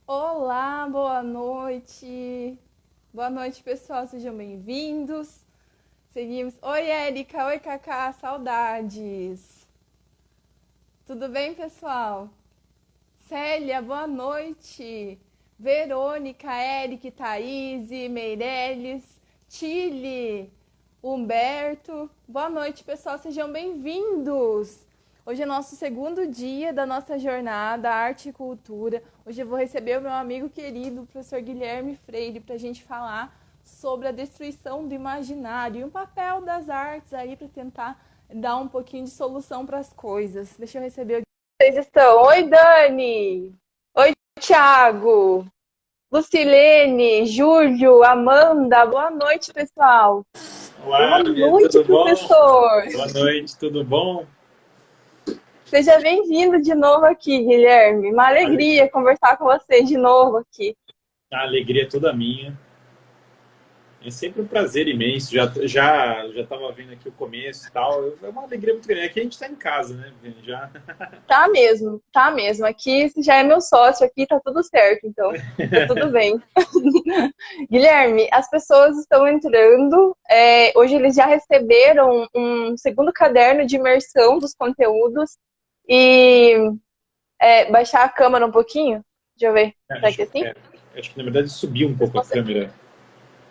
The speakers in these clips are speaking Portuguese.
Olá, boa noite. Boa noite, pessoal, sejam bem-vindos. Seguimos. Oi, Érica. Oi, Cacá. Saudades. Tudo bem, pessoal? Célia, boa noite. Verônica, Eric, Thaís, Meirelles, Tille, Humberto. Boa noite, pessoal, sejam bem-vindos. Hoje é nosso segundo dia da nossa jornada Arte e Cultura. Hoje eu vou receber o meu amigo querido, o professor Guilherme Freire, para a gente falar sobre a destruição do imaginário e o papel das artes aí para tentar dar um pouquinho de solução para as coisas. Deixa eu receber o vocês estão? Oi, Dani! Oi, Thiago! Lucilene, Júlio, Amanda, boa noite, pessoal! Olá, Boa Bia, noite, tudo bom? professor! Boa noite, tudo bom? Seja bem-vindo de novo aqui, Guilherme. Uma Ale- alegria conversar com você de novo aqui. A alegria é toda minha. É sempre um prazer imenso. Já estava vendo aqui o começo e tal. É uma alegria muito grande. Aqui a gente está em casa, né? Já. Tá mesmo, tá mesmo. Aqui você já é meu sócio, aqui tá tudo certo, então tá tudo bem. Guilherme, as pessoas estão entrando. Hoje eles já receberam um segundo caderno de imersão dos conteúdos e baixar a câmera um pouquinho. Deixa eu ver. Será Acho, que é assim? acho que na verdade subiu um Vocês pouco a conseguem câmera.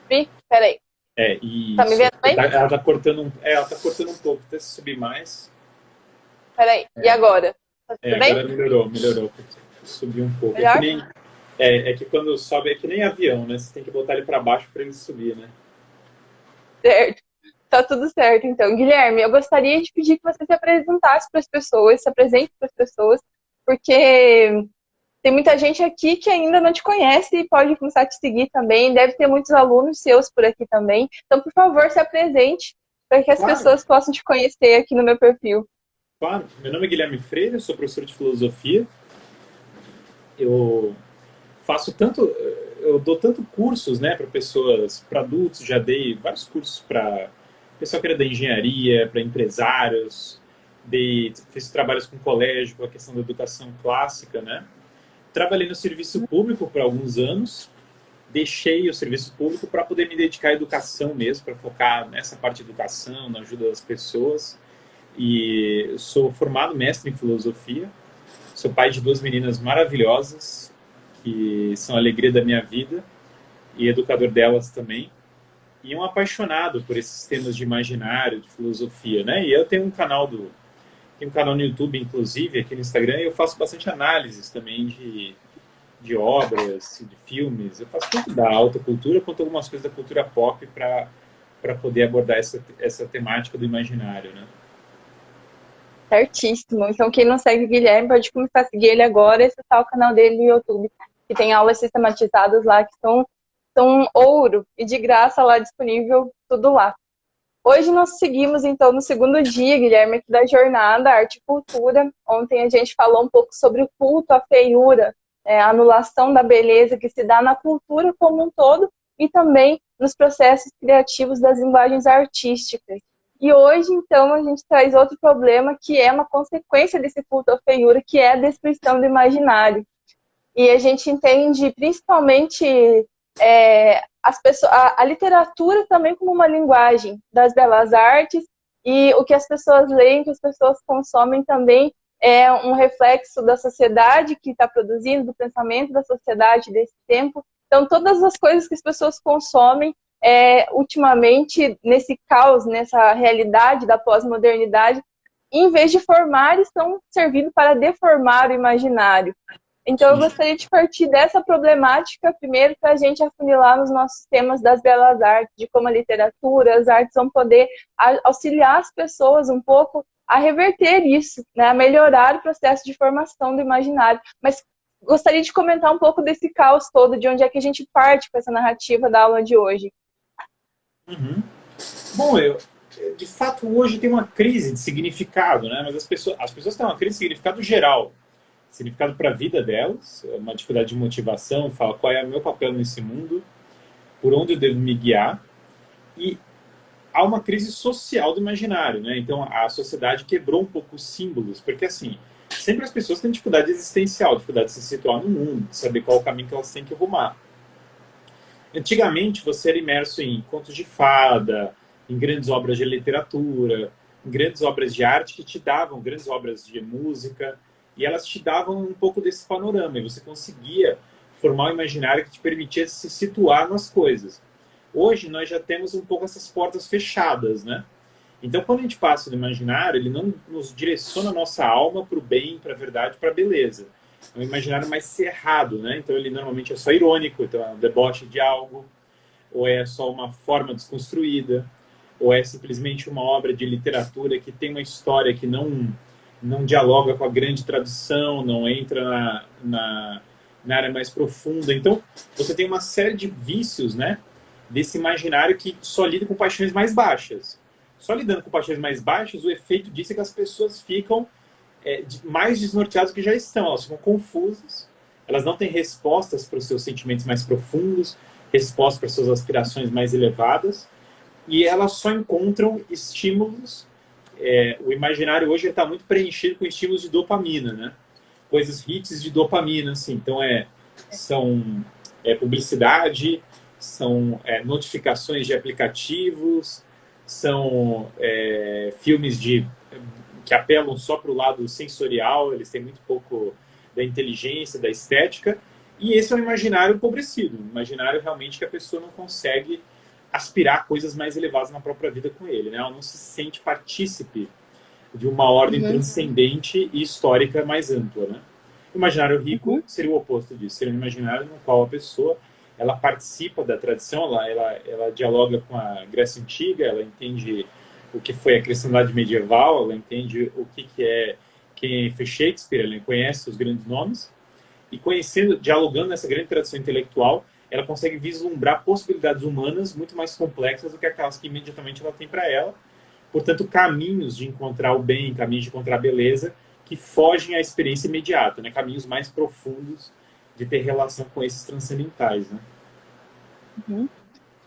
subir? Peraí. É, Tá me isso. vendo bem? Ela tá cortando ela tá cortando um pouco. Até se subir mais. Peraí. E agora? Tá tudo bem? Agora melhorou. Subiu um pouco. É que Melhor? nem. É que quando sobe, é que nem avião, né? Você tem que botar ele para baixo para ele subir, né? Certo. Tá tudo certo, então. Guilherme, eu gostaria de pedir que você se apresentasse para as pessoas, se apresente para as pessoas, porque tem muita gente aqui que ainda não te conhece e pode começar a te seguir também. Deve ter muitos alunos seus por aqui também. Então, por favor, se apresente para que as Claro. pessoas possam te conhecer aqui no meu perfil. Claro, meu nome é Guilherme Freire, eu sou professor de filosofia. Eu faço tanto, eu dou tanto cursos, né, para pessoas, para adultos, já dei vários cursos para pessoal que era da engenharia, para empresários, fiz trabalhos com colégio, com a questão da educação clássica, né. Trabalhei no serviço público por alguns anos, deixei o serviço público para poder me dedicar à educação mesmo, para focar nessa parte de educação, na ajuda das pessoas. E eu sou formado mestre em filosofia. Sou pai de duas meninas maravilhosas, que são a alegria da minha vida, e educador delas também. E um apaixonado por esses temas de imaginário, de filosofia, né? E eu tenho um canal no YouTube, inclusive, aqui no Instagram, e eu faço bastante análises também de obras, de filmes. Eu faço tanto da alta cultura quanto algumas coisas da cultura pop para poder abordar essa temática do imaginário, né? Certíssimo. Então, quem não segue o Guilherme pode começar a seguir ele agora e acessar o canal dele no YouTube, que tem aulas sistematizadas lá que são ouro e de graça lá disponível, tudo lá. Hoje nós seguimos, então, no segundo dia, Guilherme, aqui da jornada Arte e Cultura. Ontem a gente falou um pouco sobre o culto à feiura, a anulação da beleza que se dá na cultura como um todo e também nos processos criativos das linguagens artísticas. E hoje, então, a gente traz outro problema que é uma consequência desse culto à feiura, que é a destruição do imaginário. E a gente entende principalmente as pessoas, a literatura também como uma linguagem das belas artes, e o que as pessoas leem, que as pessoas consomem também é um reflexo da sociedade que está produzindo, do pensamento da sociedade desse tempo. Então, todas as coisas que as pessoas consomem, ultimamente, nesse caos, nessa realidade da pós-modernidade, em vez de formar, estão servindo para deformar o imaginário. Então, eu Sim. gostaria de partir dessa problemática primeiro para a gente afunilar nos nossos temas das belas artes, de como a literatura, as artes vão poder auxiliar as pessoas um pouco a reverter isso, né, a melhorar o processo de formação do imaginário. Mas gostaria de comentar um pouco desse caos todo, de onde é que a gente parte com essa narrativa da aula de hoje. Uhum. Bom, de fato, hoje tem uma crise de significado, né? Mas as pessoas têm uma crise de significado geral. Significado para a vida delas, uma dificuldade de motivação, fala qual é o meu papel nesse mundo, por onde eu devo me guiar. E há uma crise social do imaginário, né? Então, a sociedade quebrou um pouco os símbolos, porque assim, sempre as pessoas têm dificuldade existencial, dificuldade de se situar no mundo, de saber qual é o caminho que elas têm que rumar. Antigamente, você era imerso em contos de fada, em grandes obras de literatura, em grandes obras de arte que te davam, grandes obras de música, e elas te davam um pouco desse panorama, e você conseguia formar um imaginário que te permitia se situar nas coisas. Hoje, nós já temos um pouco essas portas fechadas, né? Então, quando a gente passa do imaginário, ele não nos direciona a nossa alma para o bem, para a verdade, para a beleza. É um imaginário mais cerrado, né? Então, ele normalmente é só irônico, então é um deboche de algo, ou é só uma forma desconstruída, ou é simplesmente uma obra de literatura que tem uma história que não dialoga com a grande tradição, não entra na área mais profunda. Então, você tem uma série de vícios, né, desse imaginário que só lida com paixões mais baixas. Só lidando com paixões mais baixas, o efeito disso é que as pessoas ficam mais desnorteadas do que já estão. Elas ficam confusas, elas não têm respostas para os seus sentimentos mais profundos, respostas para as suas aspirações mais elevadas, e elas só encontram estímulos. O imaginário hoje está muito preenchido com estímulos de dopamina, né? Coisas hits de dopamina, assim. Então, são publicidade, são notificações de aplicativos, são filmes que apelam só para o lado sensorial, eles têm muito pouco da inteligência, da estética, e esse é um imaginário empobrecido, um imaginário realmente que a pessoa não consegue aspirar coisas mais elevadas na própria vida com ele, né? Ela não se sente partícipe de uma ordem transcendente e histórica mais ampla, né? O imaginário rico seria o oposto disso, seria um imaginário no qual a pessoa ela participa da tradição, ela dialoga com a Grécia Antiga, ela entende o que foi a cristandade medieval, ela entende o que é quem foi Shakespeare, ela conhece os grandes nomes, e conhecendo, dialogando nessa grande tradição intelectual, ela consegue vislumbrar possibilidades humanas muito mais complexas do que aquelas que imediatamente ela tem para ela. Portanto, caminhos de encontrar o bem, caminhos de encontrar a beleza, que fogem à experiência imediata, né? Caminhos mais profundos de ter relação com esses transcendentais, né?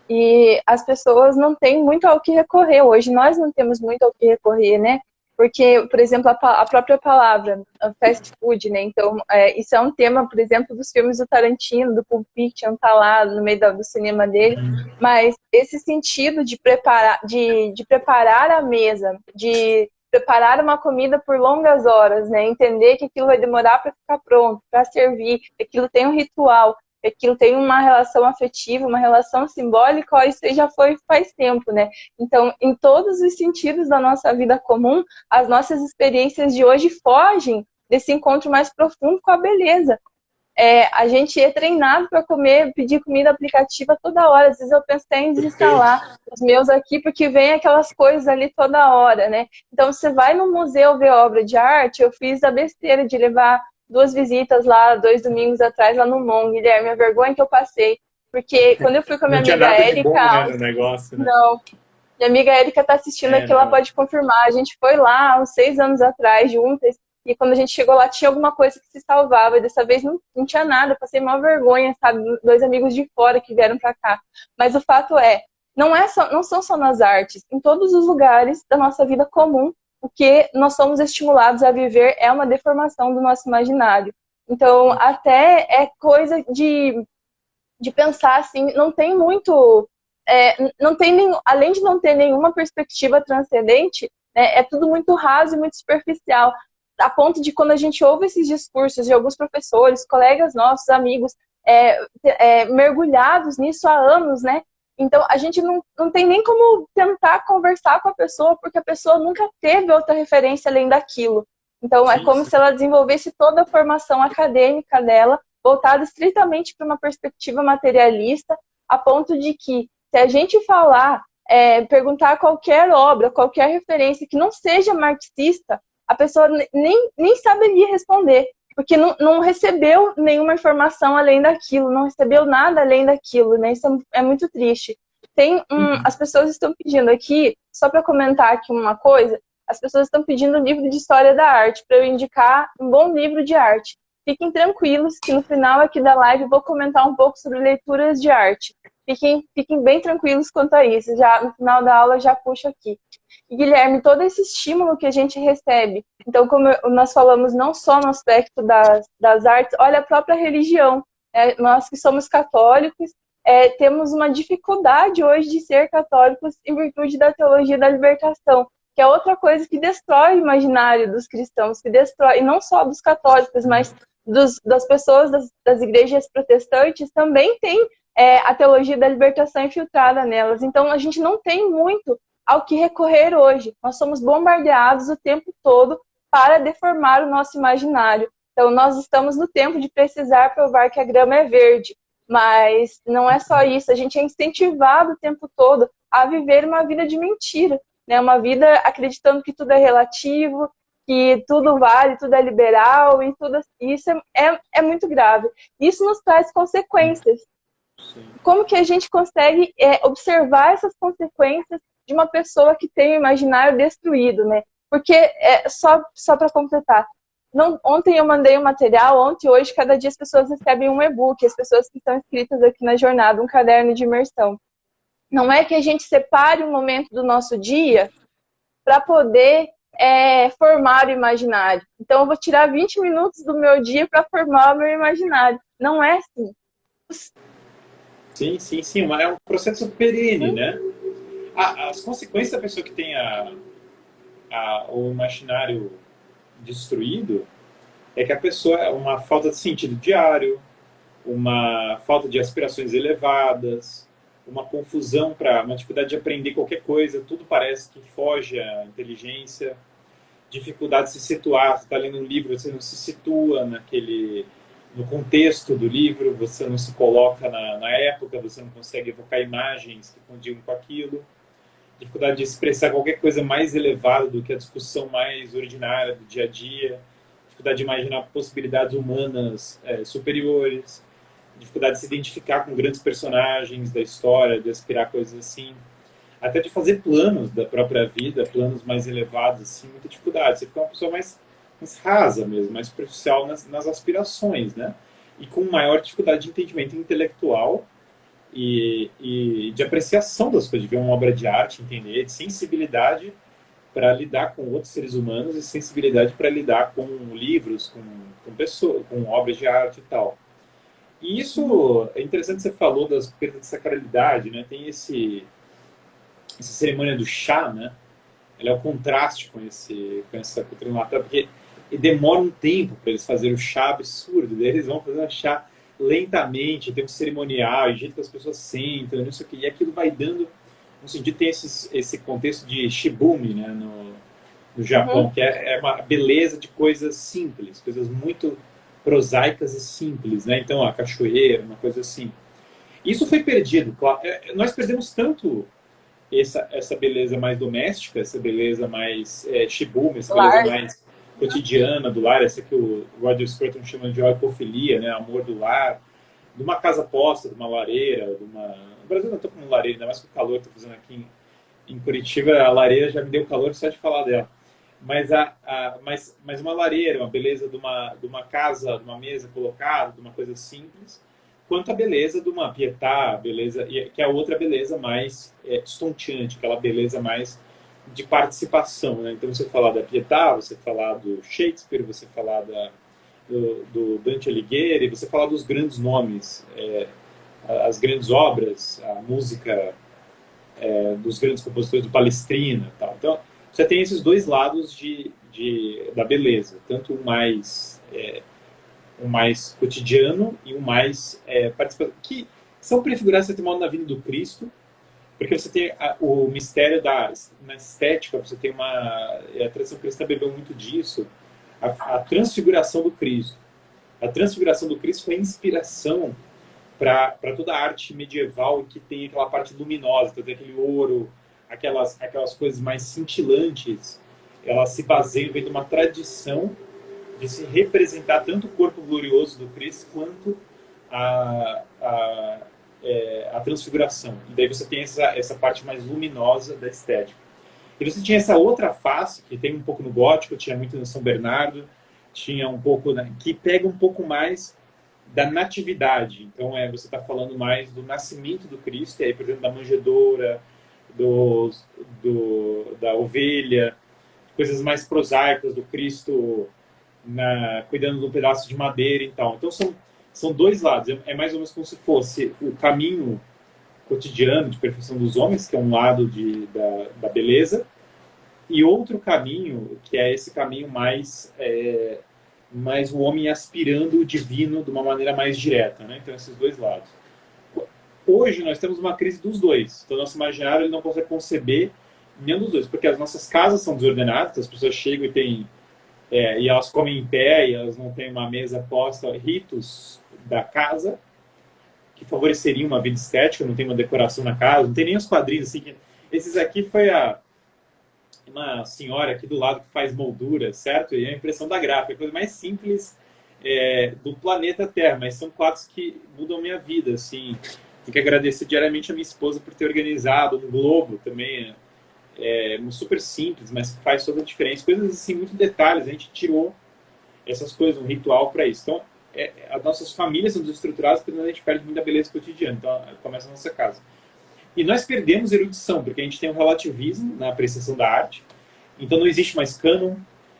E as pessoas não têm muito ao que recorrer hoje. Nós não temos muito ao que recorrer, né? Porque, por exemplo, a própria palavra fast food, né? Então, isso é um tema, por exemplo, dos filmes do Tarantino, do Pulp Fiction, tá lá no meio do cinema dele. Mas esse sentido de preparar a mesa, de preparar uma comida por longas horas, né? Entender que aquilo vai demorar para ficar pronto, para servir, que aquilo tem um ritual, que aquilo tem uma relação afetiva, uma relação simbólica, ó, isso aí já foi faz tempo, né? Então, em todos os sentidos da nossa vida comum, as nossas experiências de hoje fogem desse encontro mais profundo com a beleza. A gente é treinado para pedir comida aplicativa toda hora. Às vezes eu penso até em desinstalar os meus aqui, porque vem aquelas coisas ali toda hora, né? Então, você vai no museu ver obra de arte, eu fiz a besteira de levar 2 visitas lá, 2 domingos atrás, lá no MON, Guilherme, a vergonha que eu passei. Porque quando eu fui com a minha amiga Érica... Né, no negócio, né? Não. Minha amiga Érica tá assistindo aqui, ela pode confirmar. A gente foi lá uns 6 anos atrás, juntas, e quando a gente chegou lá, tinha alguma coisa que se salvava, e dessa vez não tinha nada, eu passei uma vergonha, sabe? 2 amigos de fora que vieram pra cá. Mas o fato não são só nas artes, em todos os lugares da nossa vida comum, o que nós somos estimulados a viver é uma deformação do nosso imaginário. Então, até é coisa de pensar assim, não tem muito... além de não ter nenhuma perspectiva transcendente, né, é tudo muito raso e muito superficial. A ponto de quando a gente ouve esses discursos de alguns professores, colegas nossos, amigos, mergulhados nisso há anos, né? Então, a gente não tem nem como tentar conversar com a pessoa, porque a pessoa nunca teve outra referência além daquilo. Então, é como se ela desenvolvesse toda a formação acadêmica dela, voltada estritamente para uma perspectiva materialista, a ponto de que, se a gente perguntar qualquer obra, qualquer referência que não seja marxista, a pessoa nem saberia responder, porque não recebeu nenhuma informação além daquilo, não recebeu nada além daquilo, né? Isso é muito triste. As pessoas estão pedindo aqui, só para comentar aqui uma coisa, as pessoas estão pedindo um livro de história da arte, para eu indicar um bom livro de arte. Fiquem tranquilos que no final aqui da live eu vou comentar um pouco sobre leituras de arte. Fiquem bem tranquilos quanto a isso. Já no final da aula já puxo aqui. E, Guilherme, todo esse estímulo que a gente recebe, então, como nós falamos, não só no aspecto das artes, olha a própria religião. Nós que somos católicos, temos uma dificuldade hoje de ser católicos em virtude da teologia da libertação, que é outra coisa que destrói o imaginário dos cristãos, que destrói, e não só dos católicos, mas das pessoas das igrejas protestantes, também tem a teologia da libertação infiltrada nelas. Então, a gente não tem muito ao que recorrer hoje. Nós somos bombardeados o tempo todo para deformar o nosso imaginário. Então, nós estamos no tempo de precisar provar que a grama é verde. Mas não é só isso. A gente é incentivado o tempo todo a viver uma vida de mentira, né? Uma vida acreditando que tudo é relativo, que tudo vale, tudo é liberal, e tudo isso é muito grave. Isso nos traz consequências. Sim. Como que a gente consegue observar essas consequências de uma pessoa que tem o imaginário destruído, né? Porque, só para completar, ontem eu mandei um material, ontem e hoje, cada dia as pessoas recebem um e-book, as pessoas que estão inscritas aqui na jornada, um caderno de imersão. Não é que a gente separe um momento do nosso dia para poder formar o imaginário. Então eu vou tirar 20 minutos do meu dia para formar o meu imaginário. Não é assim. Sim. É um processo perene, né? As consequências da pessoa que tem o imaginário destruído é que a pessoa é uma falta de sentido diário, uma falta de aspirações elevadas, uma confusão uma dificuldade de aprender qualquer coisa, tudo parece que foge à inteligência, dificuldade de se situar, você está lendo um livro, você não se situa no contexto do livro, você não se coloca na época, você não consegue evocar imagens que condigam com aquilo, dificuldade de expressar qualquer coisa mais elevada do que a discussão mais ordinária do dia a dia, dificuldade de imaginar possibilidades humanas superiores, dificuldade de se identificar com grandes personagens da história, de aspirar a coisas assim, até de fazer planos da própria vida, planos mais elevados, assim, muita dificuldade. Você fica uma pessoa mais rasa mesmo, mais superficial nas aspirações, né? E com maior dificuldade de entendimento intelectual e de apreciação das coisas, de ver uma obra de arte, entender, de sensibilidade para lidar com outros seres humanos e sensibilidade para lidar com livros, com pessoas, com obras de arte e tal. E isso é interessante, você falou das perdas de sacralidade, né? Tem essa cerimônia do chá, né? Ela é o contraste com essa cultura natal, porque demora um tempo para eles fazerem o chá absurdo, daí eles vão fazer o chá lentamente, tem um cerimonial, o jeito que as pessoas sentam, não sei o que, e aquilo vai dando um sentido. Tem esse contexto de shibumi, né, no Japão, que é uma beleza de coisas simples, coisas muito prosaicas e simples, né? Então, a cachoeira, uma coisa assim. Isso foi perdido, claro. Nós perdemos tanto essa beleza mais doméstica, essa beleza mais shibumi, essa beleza mais cotidiana do lar, essa que o Roger Scruton chama de oikofilia, né? Amor do lar, de uma casa posta, de uma lareira, no Brasil não estou com uma lareira, ainda mais com o calor que estou fazendo aqui em Curitiba, a lareira já me deu calor só de falar dela. Mas uma lareira, uma beleza de uma casa, de uma mesa colocada, de uma coisa simples, quanto a beleza de uma pietà, beleza, que é a outra beleza mais estonteante, aquela beleza mais de participação, né? Então, você falar da pietà, você falar do Shakespeare, você falar do Dante Alighieri, você falar dos grandes nomes, as grandes obras, a música dos grandes compositores do Palestrina e tal. Então, você tem esses dois lados da beleza, tanto o mais cotidiano e o mais participativo, que são prefigurados, de certo modo, na vida do Cristo, porque você tem o mistério na estética, você tem a tradição cristã bebeu muito disso, a transfiguração do Cristo. A transfiguração do Cristo foi inspiração para toda a arte medieval que tem aquela parte luminosa, então tem aquele ouro, aquelas coisas mais cintilantes, elas se baseiam de uma tradição de se representar tanto o corpo glorioso do Cristo quanto a transfiguração. E daí você tem essa parte mais luminosa da estética. E você tinha essa outra face, que tem um pouco no gótico, tinha muito no São Bernardo, tinha um pouco, né, que pega um pouco mais da natividade. Então, você está falando mais do nascimento do Cristo, e aí, por exemplo, da manjedoura, do, da ovelha, coisas mais prosaicas do Cristo cuidando de um pedaço de madeira e tal. Então, são dois lados. É mais ou menos como se fosse o caminho cotidiano de perfeição dos homens, que é um lado da beleza, e outro caminho, que é esse caminho mais o homem aspirando o divino de uma maneira mais direta, né? Então, esses dois lados. Hoje, nós temos uma crise dos dois. Então, nosso imaginário ele não consegue conceber nenhum dos dois, porque as nossas casas são desordenadas, as pessoas chegam e elas comem em pé, e elas não têm uma mesa posta, ritos da casa, que favoreceriam uma vida estética, não tem uma decoração na casa, não tem nem os quadrinhos, assim. Esses aqui foi uma senhora aqui do lado que faz moldura, certo? E é a impressão da gráfica, a coisa mais simples do planeta Terra, mas são quadros que mudam minha vida, assim. Tenho que agradecer diariamente a minha esposa por ter organizado um globo também, super simples, mas que faz toda a diferença. Coisas assim, muito detalhes, a gente tirou essas coisas, um ritual para isso. Então, as nossas famílias são desestruturadas porque a gente perde muita beleza cotidiana. Então, começa a nossa casa. E nós perdemos erudição, porque a gente tem um relativismo na apreciação da arte. Então, não existe mais cânon,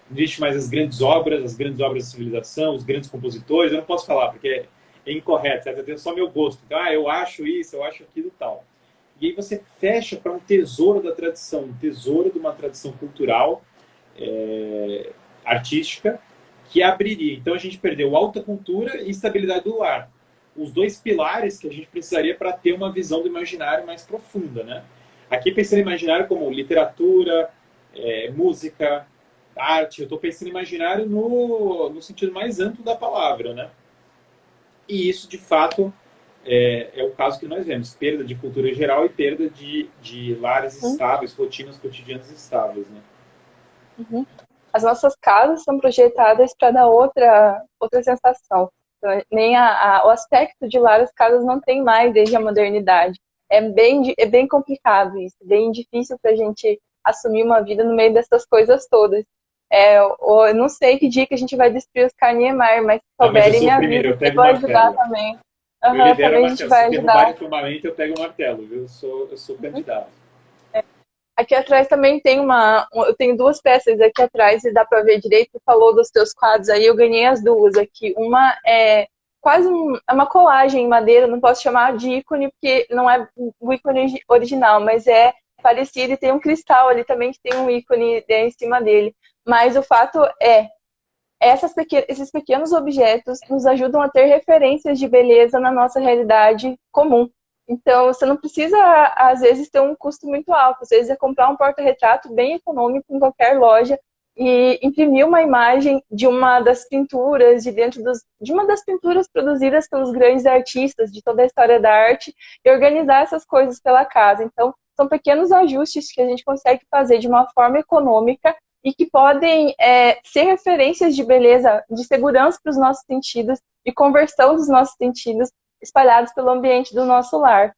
não existe mais as grandes obras da civilização, os grandes compositores. Eu não posso falar, porque é incorreto, certo? Eu tenho só meu gosto. Então, eu acho isso, eu acho aquilo e tal. E aí você fecha para um tesouro da tradição, um tesouro de uma tradição cultural, artística, que abriria. Então a gente perdeu alta cultura e estabilidade do lar. Os dois pilares que a gente precisaria para ter uma visão do imaginário mais profunda, né? Aqui pensando em imaginário como literatura, música, arte. Eu estou pensando em imaginário no sentido mais amplo da palavra, né? E isso, de fato, é o caso que nós vemos. Perda de cultura geral e perda de lares estáveis, rotinas cotidianas estáveis, né? Uhum. As nossas casas são projetadas para dar outra sensação. Então, nem o aspecto de lar as casas não tem mais desde a modernidade. É bem complicado isso, bem difícil para a gente assumir uma vida no meio dessas coisas todas. Eu não sei que dia que a gente vai destruir os Carniemar, mas se Mas eu souberem, sou me o avisa, primeiro, eu eu pego o vou ajudar martelo. também. Eu lidero o Também a gente martelo. vai Se derrubarem ajudar. o firmamento, eu pego o martelo, viu? Eu sou candidato. Aqui atrás também tem eu tenho duas peças aqui atrás e dá para ver direito. Você falou dos teus quadros aí, eu ganhei as duas aqui. Uma é quase é uma colagem em madeira, não posso chamar de ícone porque não é o ícone original, mas é parecido e tem um cristal ali também que tem um ícone em cima dele. Mas o fato esses pequenos objetos nos ajudam a ter referências de beleza na nossa realidade comum. Então, você não precisa, às vezes, ter um custo muito alto. Às vezes, é comprar um porta-retrato bem econômico em qualquer loja e imprimir uma imagem de uma das pinturas, de uma das pinturas produzidas pelos grandes artistas de toda a história da arte e organizar essas coisas pela casa. Então, são pequenos ajustes que a gente consegue fazer de uma forma econômica e que podem ser referências de beleza, de segurança para os nossos sentidos, de conversão dos nossos sentidos espalhados pelo ambiente do nosso lar.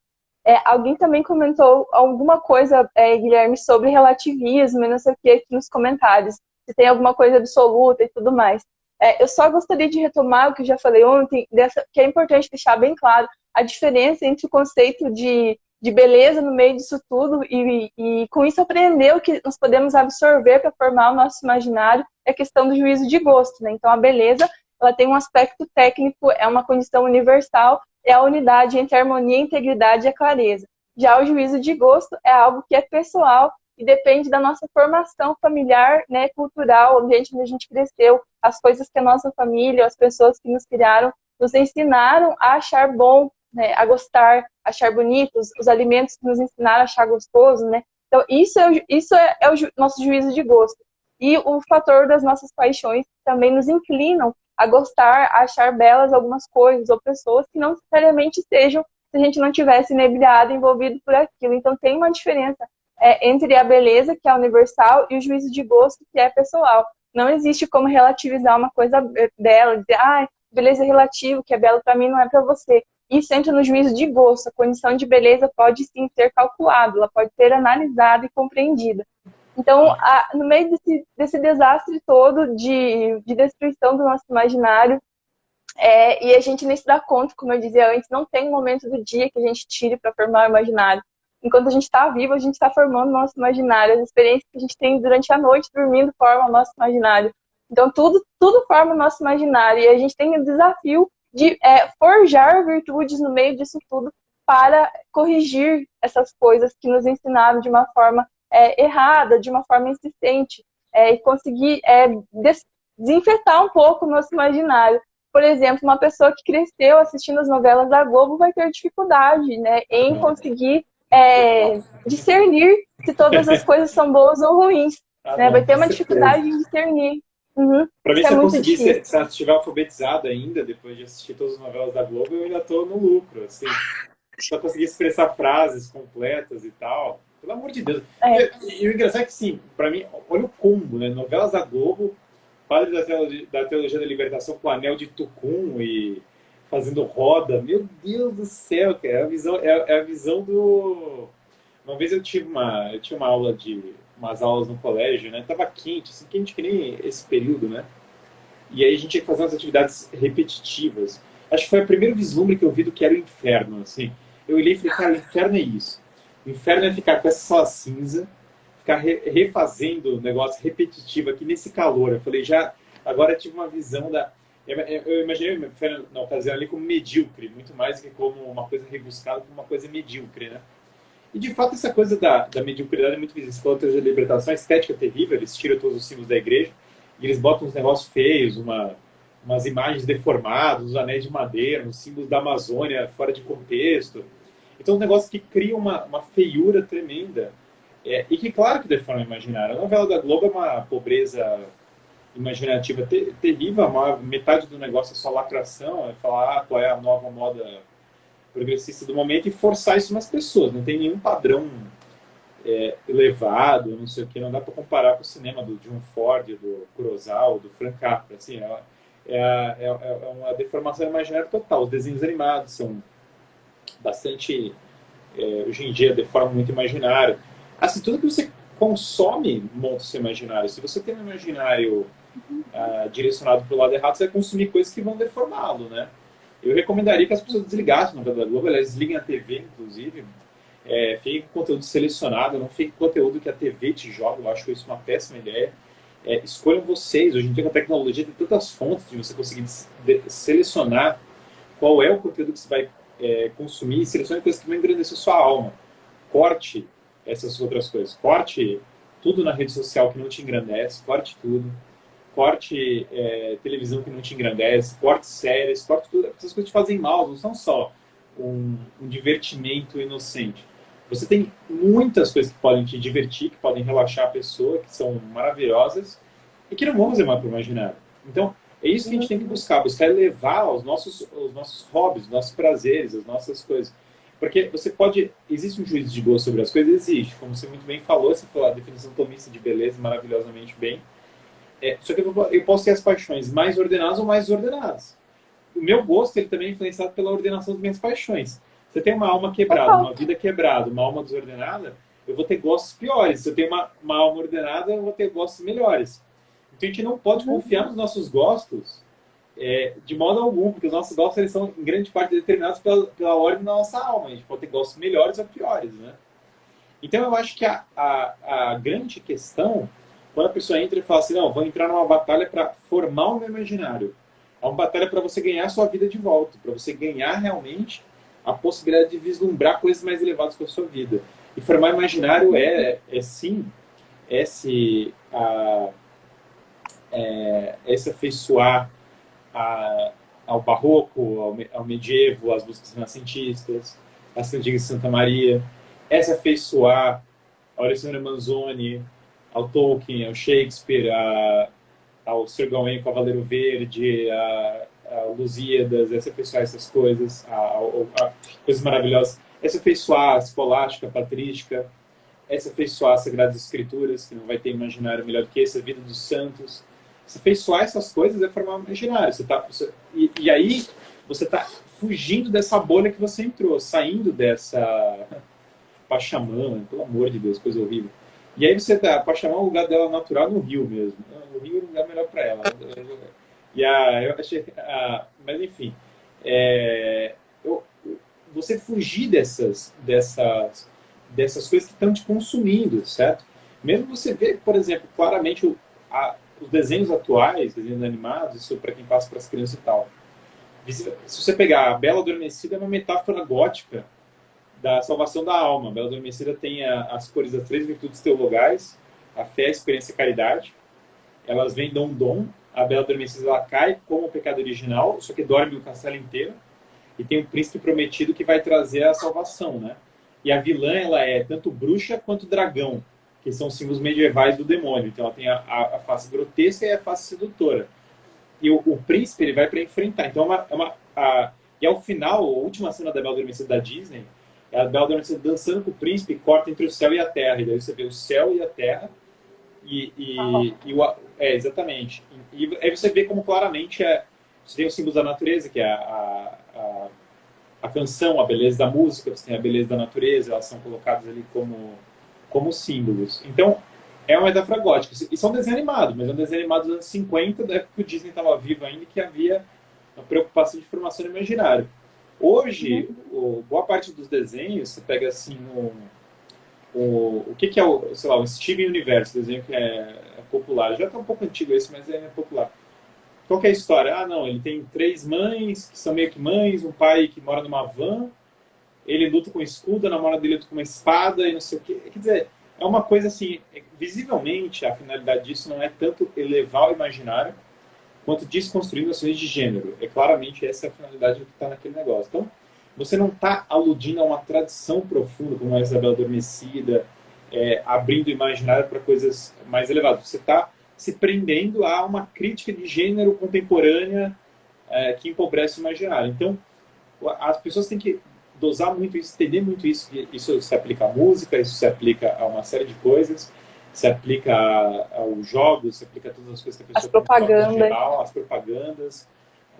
Alguém também comentou alguma coisa, Guilherme, sobre relativismo e não sei o que aqui nos comentários, se tem alguma coisa absoluta e tudo mais. Eu só gostaria de retomar o que eu já falei ontem, que é importante deixar bem claro a diferença entre o conceito de beleza no meio disso tudo e com isso aprender o que nós podemos absorver para formar o nosso imaginário é a questão do juízo de gosto, né? Então a beleza ela tem um aspecto técnico, é uma condição universal, é a unidade entre a harmonia, a integridade e a clareza. Já o juízo de gosto é algo que é pessoal e depende da nossa formação familiar, né, cultural, o ambiente onde a gente cresceu, as coisas que a nossa família, as pessoas que nos criaram, nos ensinaram a achar bom, né, a gostar, a achar bonitos, os alimentos que nos ensinaram a achar gostoso, né? Então, isso é o nosso juízo de gosto. E o fator das nossas paixões também nos inclinam a gostar, a achar belas algumas coisas ou pessoas que não necessariamente sejam se a gente não tivesse inebriado, envolvido por aquilo. Então, tem uma diferença entre a beleza, que é universal, e o juízo de gosto, que é pessoal. Não existe como relativizar uma coisa bela, dizer, beleza é relativo, que é belo para mim não é para você. Isso entra no juízo de gosto. A condição de beleza pode sim ser calculada, ela pode ser analisada e compreendida. Então, no meio desse desastre todo de destruição do nosso imaginário, E a gente nem se dá conta, como eu dizia antes, não tem um momento do dia que a gente tire para formar o imaginário. Enquanto a gente está vivo, a gente está formando o nosso imaginário. As experiências que a gente tem durante a noite dormindo formam o nosso imaginário. Então, tudo forma o nosso imaginário. E a gente tem o desafio de forjar virtudes no meio disso tudo para corrigir essas coisas que nos ensinaram de uma forma errada, de uma forma insistente, e conseguir desinfetar um pouco o nosso imaginário. Por exemplo, uma pessoa que cresceu assistindo as novelas da Globo vai ter dificuldade, né, em conseguir discernir se todas as coisas são boas ou ruins. Né? Não, Vai ter com uma certeza. dificuldade em discernir. Uhum. Para mim, Isso é se eu muito conseguir, difícil. se eu estiver alfabetizado ainda, depois de assistir todas as novelas da Globo, eu ainda estou no lucro, assim. Só conseguir expressar frases completas e tal. Pelo amor de Deus. É. E o engraçado é que, sim, para mim, olha o combo, né? Novelas da Globo, Padre da Teologia da Libertação com o Anel de Tucum e fazendo roda. Meu Deus do céu, cara. É a visão do... Uma vez eu tinha uma aula umas aulas no colégio, né? Tava quente, assim, quente que nem esse período, né? E aí a gente tinha que fazer umas atividades repetitivas. Acho que foi o primeiro vislumbre que eu vi do que era o inferno, assim. Eu olhei e falei, cara, o inferno é isso. O inferno é ficar com essa sala cinza, ficar refazendo o negócio repetitivo aqui nesse calor. Eu falei, agora eu tive uma visão da... Eu imaginei o inferno na ocasião ali como medíocre, muito mais do que como uma coisa rebuscada, como uma coisa medíocre, né? E de fato essa coisa da mediocridade é muito visível. Você falou de libertação, a estética é terrível, eles tiram todos os símbolos da igreja e eles botam uns negócios feios, umas imagens deformadas, os anéis de madeira, os símbolos da Amazônia fora de contexto. Então, um negócio que cria uma feiura tremenda. E que, claro, que deforma o imaginário. A novela da Globo é uma pobreza imaginativa terrível. Metade do negócio é só lacração, é falar qual é a nova moda progressista do momento e forçar isso nas pessoas. Não tem nenhum padrão elevado, não sei o que. Não dá para comparar com o cinema do John Ford, do Kurosawa, do Frank Capra. Assim, é uma deformação imaginária total. Os desenhos animados são bastante... hoje em dia deformam muito o imaginário. Assim, tudo que você consome monta o seu imaginário. Se você tem um imaginário direcionado para o lado errado, você vai consumir coisas que vão deformá-lo, né? Eu recomendaria que as pessoas desligassem no da Globo, elas desliguem a TV, inclusive, fiquem com conteúdo selecionado, não fiquem com conteúdo que a TV te joga, eu acho isso uma péssima ideia. Escolham vocês, hoje em dia com a tecnologia tem tantas fontes de você conseguir selecionar qual é o conteúdo que você vai consumir, selecione coisas que vão engrandecer sua alma. Corte essas outras coisas, corte tudo na rede social que não te engrandece, corte tudo. Corte televisão que não te engrandece, corte séries, corte tudo. Essas coisas te fazem mal, não são só um divertimento inocente. Você tem muitas coisas que podem te divertir, que podem relaxar a pessoa, que são maravilhosas e que não vão fazer mal para o imaginário. Então, é isso que a gente tem que buscar elevar os nossos hobbies, os nossos prazeres, as nossas coisas. Porque você pode... Existe um juízo de gosto sobre as coisas? Existe. Como você muito bem falou, você falou a definição tomista de beleza maravilhosamente bem. Só que eu posso ter as paixões mais ordenadas ou mais desordenadas. O meu gosto ele também é influenciado pela ordenação das minhas paixões. Se eu tenho uma alma quebrada, uma vida quebrada, uma alma desordenada, eu vou ter gostos piores. Se eu tenho uma alma ordenada, eu vou ter gostos melhores. Então a gente não pode confiar nos nossos gostos de modo algum, porque os nossos gostos eles são em grande parte determinados pela ordem da nossa alma. A gente pode ter gostos melhores ou piores, né? Então eu acho que a grande questão, quando a pessoa entra e fala assim, não, vou entrar numa batalha para formar o meu imaginário. É uma batalha para você ganhar a sua vida de volta, para você ganhar realmente a possibilidade de vislumbrar coisas mais elevadas com a sua vida. E formar imaginário sim, se afeiçoar ao barroco, ao medievo, às músicas renascentistas, às cantigas de Santa Maria, se afeiçoar ao Alessandro Manzoni, ao Tolkien, ao Shakespeare, ao Sir Gawain Cavaleiro Verde, a Lusíadas, se afeiçoar essas coisas, a coisas maravilhosas, se afeiçoar a escolástica, a patrística, se afeiçoar as Sagradas Escrituras, que não vai ter imaginário melhor do que esse, a vida dos santos. Se afeiçoar essas coisas é formar um imaginário. E aí você está fugindo dessa bolha que você entrou, saindo dessa Pachamama, pelo amor de Deus, coisa horrível. E aí você tá, Pachamama é o lugar dela natural no Rio mesmo. No Rio é um lugar melhor para ela. E eu achei Mas enfim, é, eu, você fugir dessas coisas que estão te consumindo, certo? Mesmo você vê, por exemplo, claramente os desenhos atuais, desenhos animados, isso para quem passa para as crianças e tal. Se você pegar a Bela Adormecida, é uma metáfora gótica da salvação da alma. A Bela Adormecida tem as cores das três virtudes teologais, a fé, a esperança e a caridade. Elas vêm dom dom. A Bela Adormecida ela cai como o pecado original, só que dorme o castelo inteiro. E tem um príncipe prometido que vai trazer a salvação, né? E a vilã, ela é tanto bruxa quanto dragão, que são símbolos medievais do demônio. Então ela tem a face grotesca e a face sedutora. E o príncipe, ele vai para enfrentar. Então e ao final, a última cena da Bela Adormecida da Disney, é a Bela Adormecida dançando com o príncipe, corta entre o céu e a terra. E daí você vê o céu e a terra. Exatamente. E aí você vê como claramente você tem os símbolos da natureza, que é a canção, a beleza da música, você tem a beleza da natureza, elas são colocadas ali como símbolos. Então, é uma metáfora gótica. Isso é um desenho animado, mas é um desenho animado dos anos 50, da época que o Disney estava vivo ainda, que havia uma preocupação de formação do imaginário. Hoje, boa parte dos desenhos, você pega assim o que é sei lá, o Steven Universe, desenho que é popular. Já está um pouco antigo esse, mas é popular. Qual que é a história? Ah, não, ele tem três mães, que são meio que mães, um pai que mora numa van, ele luta com escudo, a namorada dele luta com uma espada e não sei o quê. Quer dizer, é uma coisa assim, visivelmente, a finalidade disso não é tanto elevar o imaginário, quanto desconstruir noções de gênero. É claramente essa a finalidade que está naquele negócio. Então, você não está aludindo a uma tradição profunda, como a Isabela Adormecida, abrindo o imaginário para coisas mais elevadas. Você está se prendendo a uma crítica de gênero contemporânea que empobrece o imaginário. Então, as pessoas têm que dosar muito isso, entender muito isso. Isso se aplica à música, isso se aplica a uma série de coisas, se aplica aos jogos, se aplica a todas as coisas que a pessoa consome em geral, as propagandas,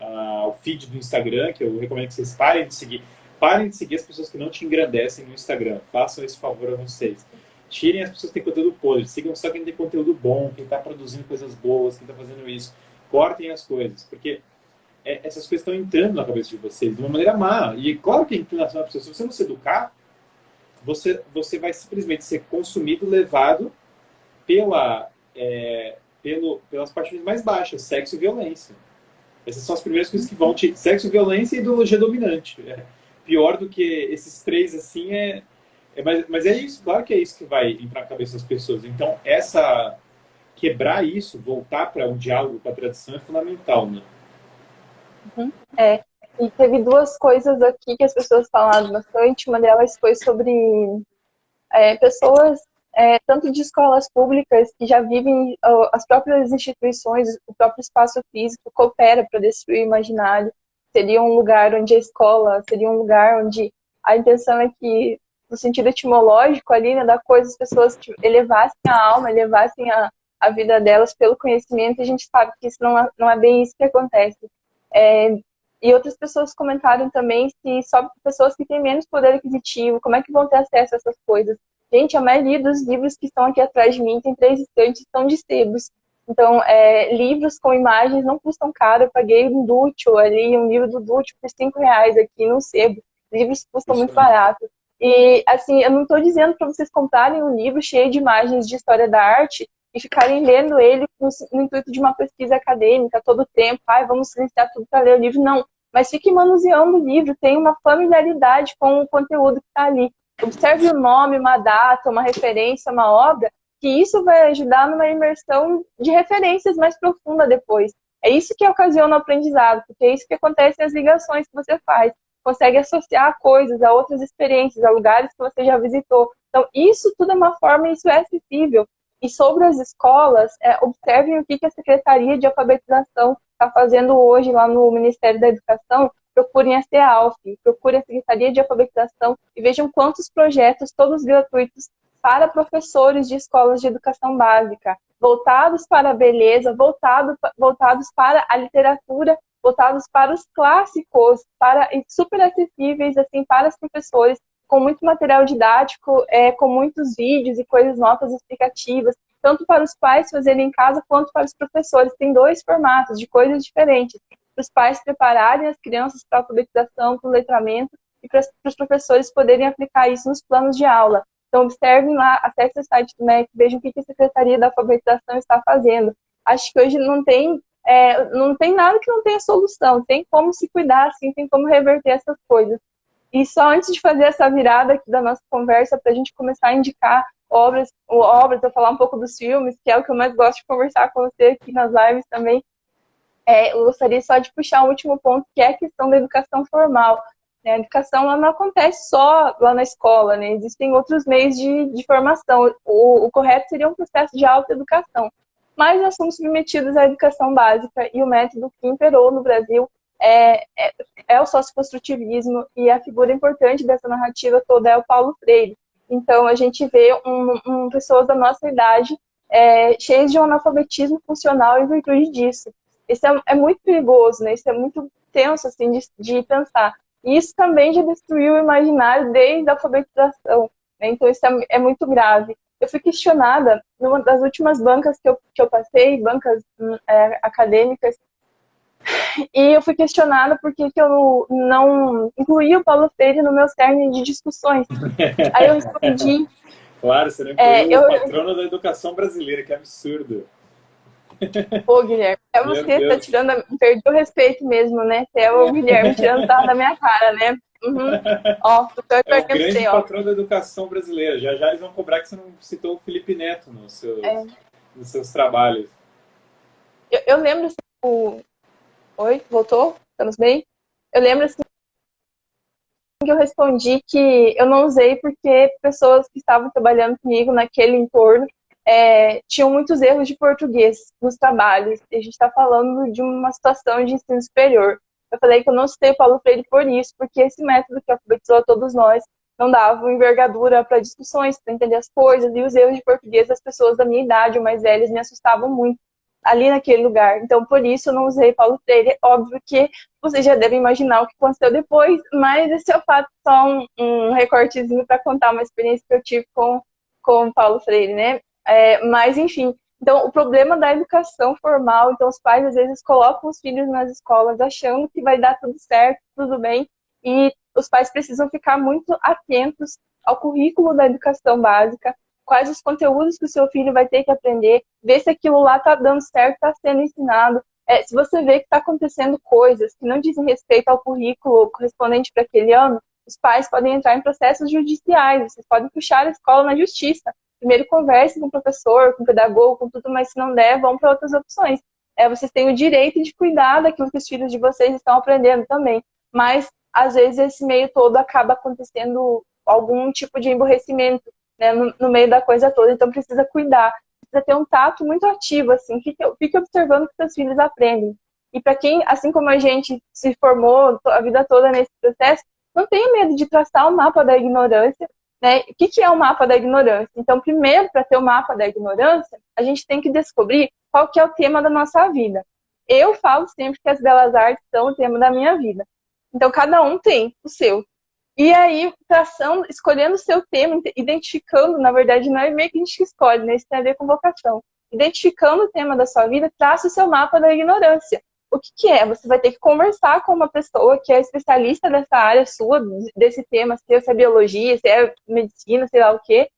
o feed do Instagram, que eu recomendo que vocês parem de seguir. Parem de seguir as pessoas que não te engrandecem no Instagram. Façam esse favor a vocês. Tirem as pessoas que têm conteúdo podre. Sigam só quem tem conteúdo bom, quem está produzindo coisas boas, quem está fazendo isso. Cortem as coisas, porque essas coisas estão entrando na cabeça de vocês de uma maneira má. E claro que a inclinação da pessoa, se você não se educar, você vai simplesmente ser consumido, levado pelas paixões mais baixas, sexo e violência. Essas são as primeiras coisas que vão te... Sexo, violência e ideologia dominante. Pior do que esses três, assim, mas é isso, claro que é isso que vai entrar na cabeça das pessoas. Então, quebrar isso, voltar para um diálogo com a tradição é fundamental, né? E teve duas coisas aqui que as pessoas falaram bastante. Uma delas foi sobre pessoas, tanto de escolas públicas, que já vivem as próprias instituições, o próprio espaço físico coopera para destruir o imaginário. Seria um lugar onde a escola, seria um lugar onde a intenção é que, no sentido etimológico ali, né, da coisa, as pessoas elevassem a alma, elevassem a vida delas pelo conhecimento, e a gente sabe que isso não é bem isso que acontece. E outras pessoas comentaram também se só pessoas que têm menos poder aquisitivo, como é que vão ter acesso a essas coisas? Gente, a maioria dos livros que estão aqui atrás de mim, tem 3 estantes, são de sebos. Então, livros com imagens não custam caro. Eu paguei um Dútil ali, um livro do Dútil por R$5 aqui no sebo. Livros custam muito barato. E, assim, eu não estou dizendo para vocês comprarem um livro cheio de imagens de história da arte e ficarem lendo ele no intuito de uma pesquisa acadêmica todo o tempo. Vamos silenciar tudo para ler o livro. Não. Mas fique manuseando o livro, tenha uma familiaridade com o conteúdo que está ali. Observe o nome, uma data, uma referência, uma obra, que isso vai ajudar numa imersão de referências mais profunda depois. É isso que ocasiona o aprendizado, porque é isso que acontece nas ligações que você faz. Consegue associar coisas a outras experiências, a lugares que você já visitou. Então, isso tudo é uma forma, isso é acessível. E sobre as escolas, observem o que a Secretaria de Alfabetização está fazendo hoje lá no Ministério da Educação. Procurem a CEALF, procurem a Secretaria de Alfabetização e vejam quantos projetos, todos gratuitos, para professores de escolas de educação básica, voltados para a beleza, voltados para a literatura, voltados para os clássicos, super acessíveis assim, para os professores, com muito material didático, com muitos vídeos e coisas, notas explicativas, tanto para os pais fazerem em casa, quanto para os professores. Tem 2 formatos de coisas diferentes. os pais prepararem as crianças para a alfabetização, para o letramento, e para os professores poderem aplicar isso nos planos de aula. Então, observem lá, acessem o site do MEC, vejam o que a Secretaria da Alfabetização está fazendo. Acho que hoje não tem nada que não tenha solução, tem como se cuidar, assim, tem como reverter essas coisas. E só antes de fazer essa virada aqui da nossa conversa, para a gente começar a indicar obras, eu falar um pouco dos filmes, que é o que eu mais gosto de conversar com você aqui nas lives também, eu gostaria só de puxar um último ponto, que é a questão da educação formal. A educação ela não acontece só lá na escola, né? Existem outros meios de formação. O correto seria um processo de autoeducação. Mas nós somos submetidos à educação básica e o método que imperou no Brasil é o socioconstrutivismo, e a figura importante dessa narrativa toda é o Paulo Freire. Então, a gente vê pessoas da nossa idade cheias de um analfabetismo funcional em virtude disso. Isso é muito perigoso, né? Isso é muito tenso assim, de pensar. E isso também já destruiu o imaginário desde a alfabetização, né? Então, isso é muito grave. Eu fui questionada, numa das últimas bancas que eu passei, bancas acadêmicas, e eu fui questionada por que eu não incluí o Paulo Freire no meu cerne de discussões. Aí eu respondi... Claro, você não incluiu o patrono da educação brasileira, que absurdo. Pô, Guilherme, você tá tirando... Perdi o respeito mesmo, né? É o Guilherme tirando sarro da minha cara, né? Uhum. Ó, é o grande patrão da educação brasileira. Já já eles vão cobrar que você não citou o Felipe Neto nos seus trabalhos. Eu lembro assim, Oi, voltou? Estamos bem? Eu lembro assim que eu respondi que eu não usei porque pessoas que estavam trabalhando comigo naquele entorno tinham muitos erros de português nos trabalhos. E a gente está falando de uma situação de ensino superior. Eu falei que eu não citei o Paulo Freire por isso, porque esse método que alfabetizou a todos nós não dava envergadura para discussões, para entender as coisas, e os erros de português das pessoas da minha idade ou mais velhas me assustavam muito ali naquele lugar. Então, por isso eu não usei Paulo Freire. Óbvio que vocês já devem imaginar o que aconteceu depois, mas esse é o fato, só um recortezinho para contar uma experiência que eu tive com o Paulo Freire, né? Mas, enfim, então o problema da educação formal, então os pais às vezes colocam os filhos nas escolas achando que vai dar tudo certo, tudo bem, e os pais precisam ficar muito atentos ao currículo da educação básica, quais os conteúdos que o seu filho vai ter que aprender, ver se aquilo lá está dando certo, está sendo ensinado. Se você vê que está acontecendo coisas que não dizem respeito ao currículo correspondente para aquele ano, os pais podem entrar em processos judiciais, vocês podem puxar a escola na justiça. Primeiro converse com o professor, com o pedagogo, com tudo, mas se não der, vão para outras opções. Vocês têm o direito de cuidar daquilo que os filhos de vocês estão aprendendo também. Mas, às vezes, esse meio todo acaba acontecendo algum tipo de emborrecimento, né, no meio da coisa toda. Então, precisa cuidar. Precisa ter um tato muito ativo, assim. Fique observando o que seus filhos aprendem. E para quem, assim como a gente se formou a vida toda nesse processo, não tenha medo de traçar o mapa da ignorância, né? O que é o mapa da ignorância? Então, primeiro, para ter o mapa da ignorância, a gente tem que descobrir qual que é o tema da nossa vida. Eu falo sempre que as belas artes são o tema da minha vida. Então, cada um tem o seu. E aí, escolhendo o seu tema, identificando, na verdade, não é meio que a gente escolhe, né? Isso tem a ver com vocação. Identificando o tema da sua vida, traça o seu mapa da ignorância. O que é? Você vai ter que conversar com uma pessoa que é especialista dessa área sua, desse tema, se é biologia, se é medicina, sei lá o quê,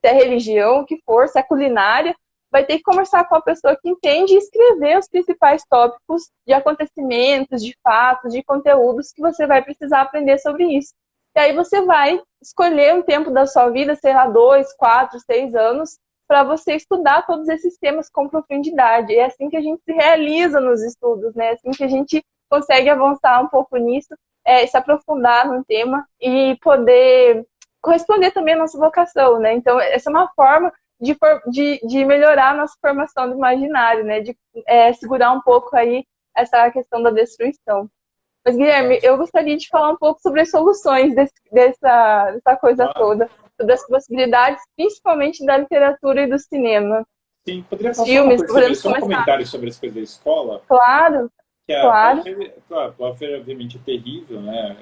se é religião, o que for, se é culinária. Vai ter que conversar com uma pessoa que entende e escrever os principais tópicos de acontecimentos, de fatos, de conteúdos que você vai precisar aprender sobre isso. E aí você vai escolher um tempo da sua vida, sei lá, 2, 4, 6 anos, para você estudar todos esses temas com profundidade. É assim que a gente se realiza nos estudos, né? É assim que a gente consegue avançar um pouco nisso, se aprofundar num tema e poder corresponder também à nossa vocação, né? Então, essa é uma forma de melhorar a nossa formação do imaginário, né? De segurar um pouco aí essa questão da destruição. Mas, Guilherme, eu gostaria de falar um pouco sobre as soluções dessa coisa toda, sobre as possibilidades, principalmente da literatura e do cinema. Sim, poderia falar só uma coisa sobre isso, só um comentário sobre as coisas da escola? Claro, que claro. A Paulo Freire, obviamente, é terrível, né?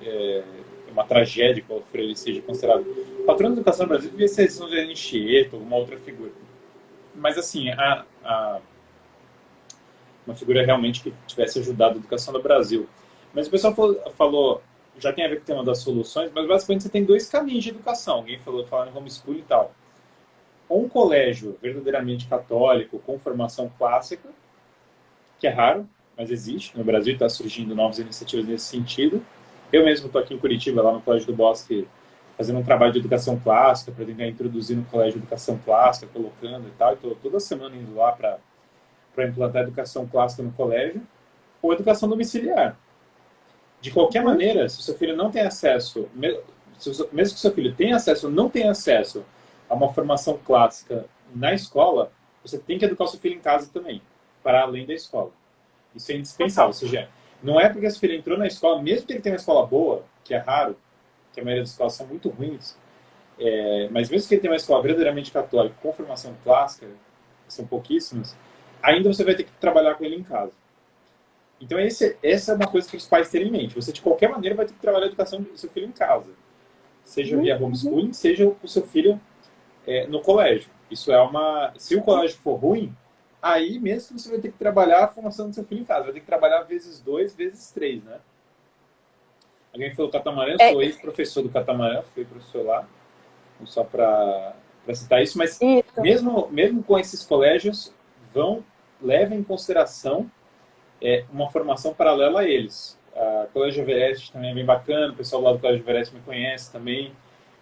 É uma tragédia que o Paulo Freire seja considerado. O patrão da educação no Brasil devia ser São José de Anchieta, alguma outra figura. Mas, assim, uma figura realmente que tivesse ajudado a educação do Brasil. Mas o pessoal falou, já tem a ver com o tema das soluções, mas basicamente você tem dois caminhos de educação. Alguém falando em homeschool e tal. Ou um colégio verdadeiramente católico, com formação clássica, que é raro, mas existe. No Brasil está surgindo novas iniciativas nesse sentido. Eu mesmo estou aqui em Curitiba, lá no Colégio do Bosque, fazendo um trabalho de educação clássica, para tentar introduzir no colégio de educação clássica, colocando e tal. Estou toda semana indo lá para implantar educação clássica no colégio, ou educação domiciliar. De qualquer maneira, se o seu filho não tem acesso, mesmo que o seu filho tenha acesso ou não tenha acesso a uma formação clássica na escola, você tem que educar o seu filho em casa também, para além da escola. Isso é indispensável. Ou seja, não é porque seu filho entrou na escola, mesmo que ele tenha uma escola boa, que é raro, que a maioria das escolas são muito ruins, mas mesmo que ele tenha uma escola verdadeiramente católica com formação clássica, são pouquíssimas, ainda você vai ter que trabalhar com ele em casa. Então essa é uma coisa para os pais terem em mente. Você, de qualquer maneira, vai ter que trabalhar a educação do seu filho em casa. Seja via homeschooling, seja o seu filho no colégio. Isso é uma... Se o colégio for ruim, aí mesmo você vai ter que trabalhar a formação do seu filho em casa. Vai ter que trabalhar vezes 2, vezes 3, né? Alguém falou Catamarã, eu sou ex-professor do Catamarã, fui professor lá, só para citar isso, mas mesmo com esses colégios, levem em consideração uma formação paralela a eles. A Colégio Everest também é bem bacana, o pessoal lá do Colégio Everest me conhece também,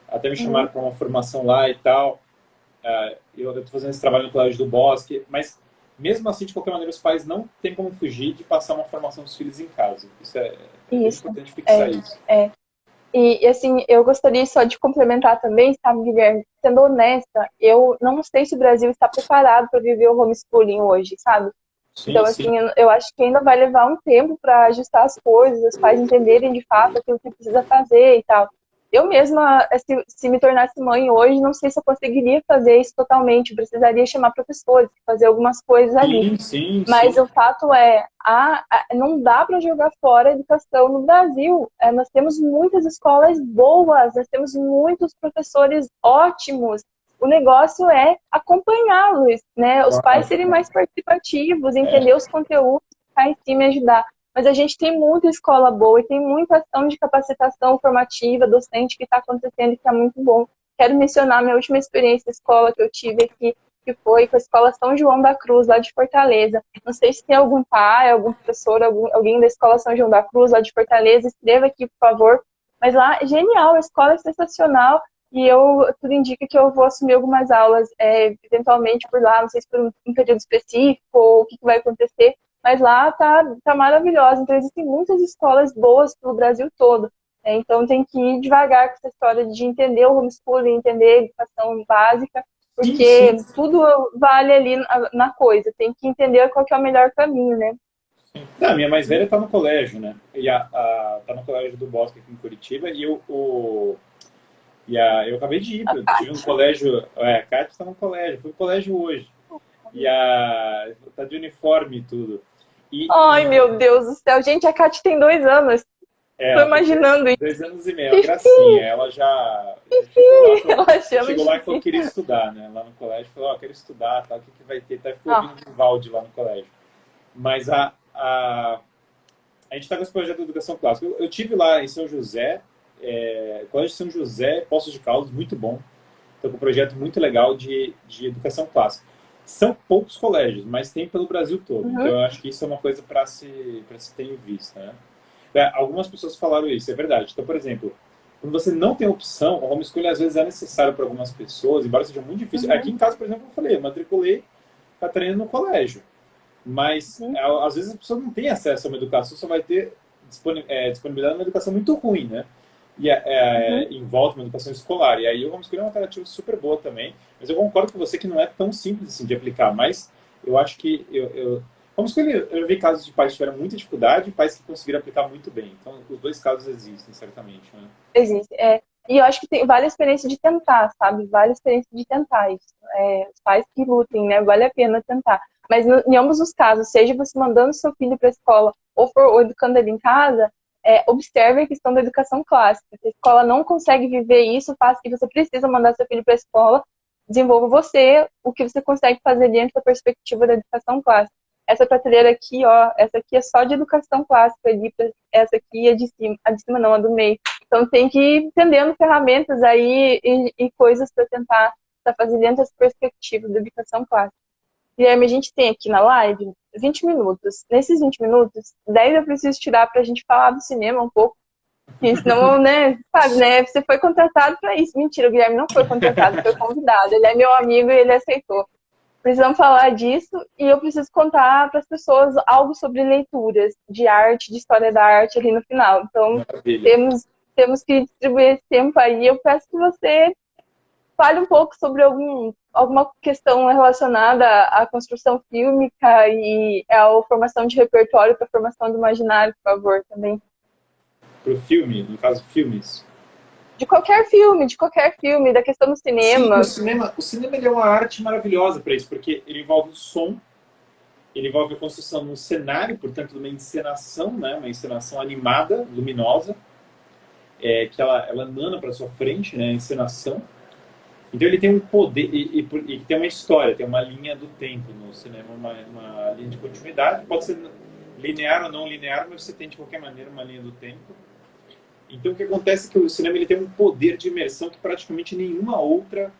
até me chamaram para uma formação lá e tal. Eu estou fazendo esse trabalho no Colégio do Bosque, mas mesmo assim, de qualquer maneira, os pais não têm como fugir de passar uma formação dos filhos em casa. Isso é importante fixar isso. E, assim, eu gostaria só de complementar também, sabe, Guilherme? Sendo honesta, eu não sei se o Brasil está preparado para viver o homeschooling hoje, sabe? Sim, então, assim, eu acho que ainda vai levar um tempo para ajustar as coisas, os pais entenderem de fato aquilo que precisa fazer e tal. Eu mesma, se me tornasse mãe hoje, não sei se eu conseguiria fazer isso totalmente. Eu precisaria chamar professores, fazer algumas coisas ali. Mas o fato é, não dá para jogar fora a educação no Brasil. Nós temos muitas escolas boas, nós temos muitos professores ótimos. O negócio é acompanhá-los, né? Os pais serem mais participativos, entender os conteúdos, ficar em cima e ajudar. Mas a gente tem muita escola boa e tem muita ação de capacitação formativa, docente que está acontecendo e que é muito bom. Quero mencionar minha última experiência de escola que eu tive aqui, que foi com a Escola São João da Cruz, lá de Fortaleza. Não sei se tem algum pai, algum professor, alguém da Escola São João da Cruz, lá de Fortaleza, escreva aqui, por favor. Mas lá, genial, a escola é sensacional. E tudo indica que eu vou assumir algumas aulas, eventualmente por lá, não sei se por um período específico ou o que vai acontecer, mas lá tá maravilhosa. Então, existem muitas escolas boas pelo Brasil todo. Então, tem que ir devagar com essa história de entender o homeschooling, entender a educação básica, porque tudo vale ali na coisa. Tem que entender qual que é o melhor caminho, né? A minha mais velha está no colégio, né? E tá no colégio do Bosque aqui em Curitiba, e eu acabei de ir, eu tive um colégio, a Kátia está no colégio, fui no colégio hoje, e tá de uniforme e tudo. Ai, meu Deus do céu, gente, a Kátia tem 2 anos, tô imaginando isso. 2 anos e meio, uma gracinha, ela já chegou lá e falou que queria estudar, né, lá no colégio, falou, quero estudar, tá, o que vai ter, ficou ouvindo Vivaldi lá no colégio. Mas a gente está com esse projeto de educação clássica, eu tive lá em São José, Colégio de São José, Poços de Caldas, muito bom. Estou com um projeto muito legal de educação clássica. São poucos colégios, mas tem pelo Brasil todo. Então, eu acho que isso é uma coisa para se ter em vista, né? Algumas pessoas falaram isso, é verdade. Então, por exemplo, quando você não tem opção, o homeschooling às vezes é necessário para algumas pessoas, embora seja muito difícil. Aqui em casa, por exemplo, eu falei, eu matriculei Catarina no colégio. Mas, às vezes, a pessoa não tem acesso a uma educação, só vai ter disponibilidade de uma educação muito ruim, né? E envolve uma educação escolar. E aí o homeschooling é uma alternativa super boa também. Mas eu concordo com você que não é tão simples assim de aplicar. Mas eu acho que homeschooling, eu vi casos de pais que tiveram muita dificuldade e pais que conseguiram aplicar muito bem. Então, os dois casos existem, certamente. Né? Existe. E eu acho que vale a experiência de tentar, sabe? Vale a experiência de tentar isso. Os pais que lutem, né? Vale a pena tentar. Mas em ambos os casos, seja você mandando seu filho para a escola ou educando ele em casa, observe a questão da educação clássica. Se a escola não consegue viver isso, faz que você precisa mandar seu filho para a escola, desenvolva você o que você consegue fazer dentro da perspectiva da educação clássica. essa prateleira aqui, ó, essa aqui é só de educação clássica, essa aqui é a de cima não, a do meio. Então tem que ir entendendo ferramentas aí e coisas para tentar fazer dentro das perspectivas da educação clássica. Guilherme, a gente tem aqui na live 20 minutos. Nesses 20 minutos, 10 eu preciso tirar para a gente falar do cinema um pouco. Porque senão, né, sabe, né, você foi contratado para isso. Mentira, o Guilherme não foi contratado, foi convidado. Ele é meu amigo e ele aceitou. Precisamos falar disso e eu preciso contar para as pessoas algo sobre leituras de arte, de história da arte ali no final. Então, temos que distribuir esse tempo aí. Eu peço que você fale um pouco sobre alguma questão relacionada à construção fílmica e à formação de repertório para a formação do imaginário, por favor, também. Para o filme, no caso, filmes. De qualquer filme, da questão do cinema. Sim, o cinema ele é uma arte maravilhosa para isso, porque ele envolve o som, ele envolve a construção de um cenário, portanto, de uma encenação, né? Uma encenação animada, luminosa, que ela emana para sua frente, né? A encenação. Então ele tem um poder, e tem uma história, tem uma linha do tempo no cinema, uma linha de continuidade, pode ser linear ou não linear, mas você tem de qualquer maneira uma linha do tempo. Então o que acontece é que o cinema ele tem um poder de imersão que praticamente nenhuma outra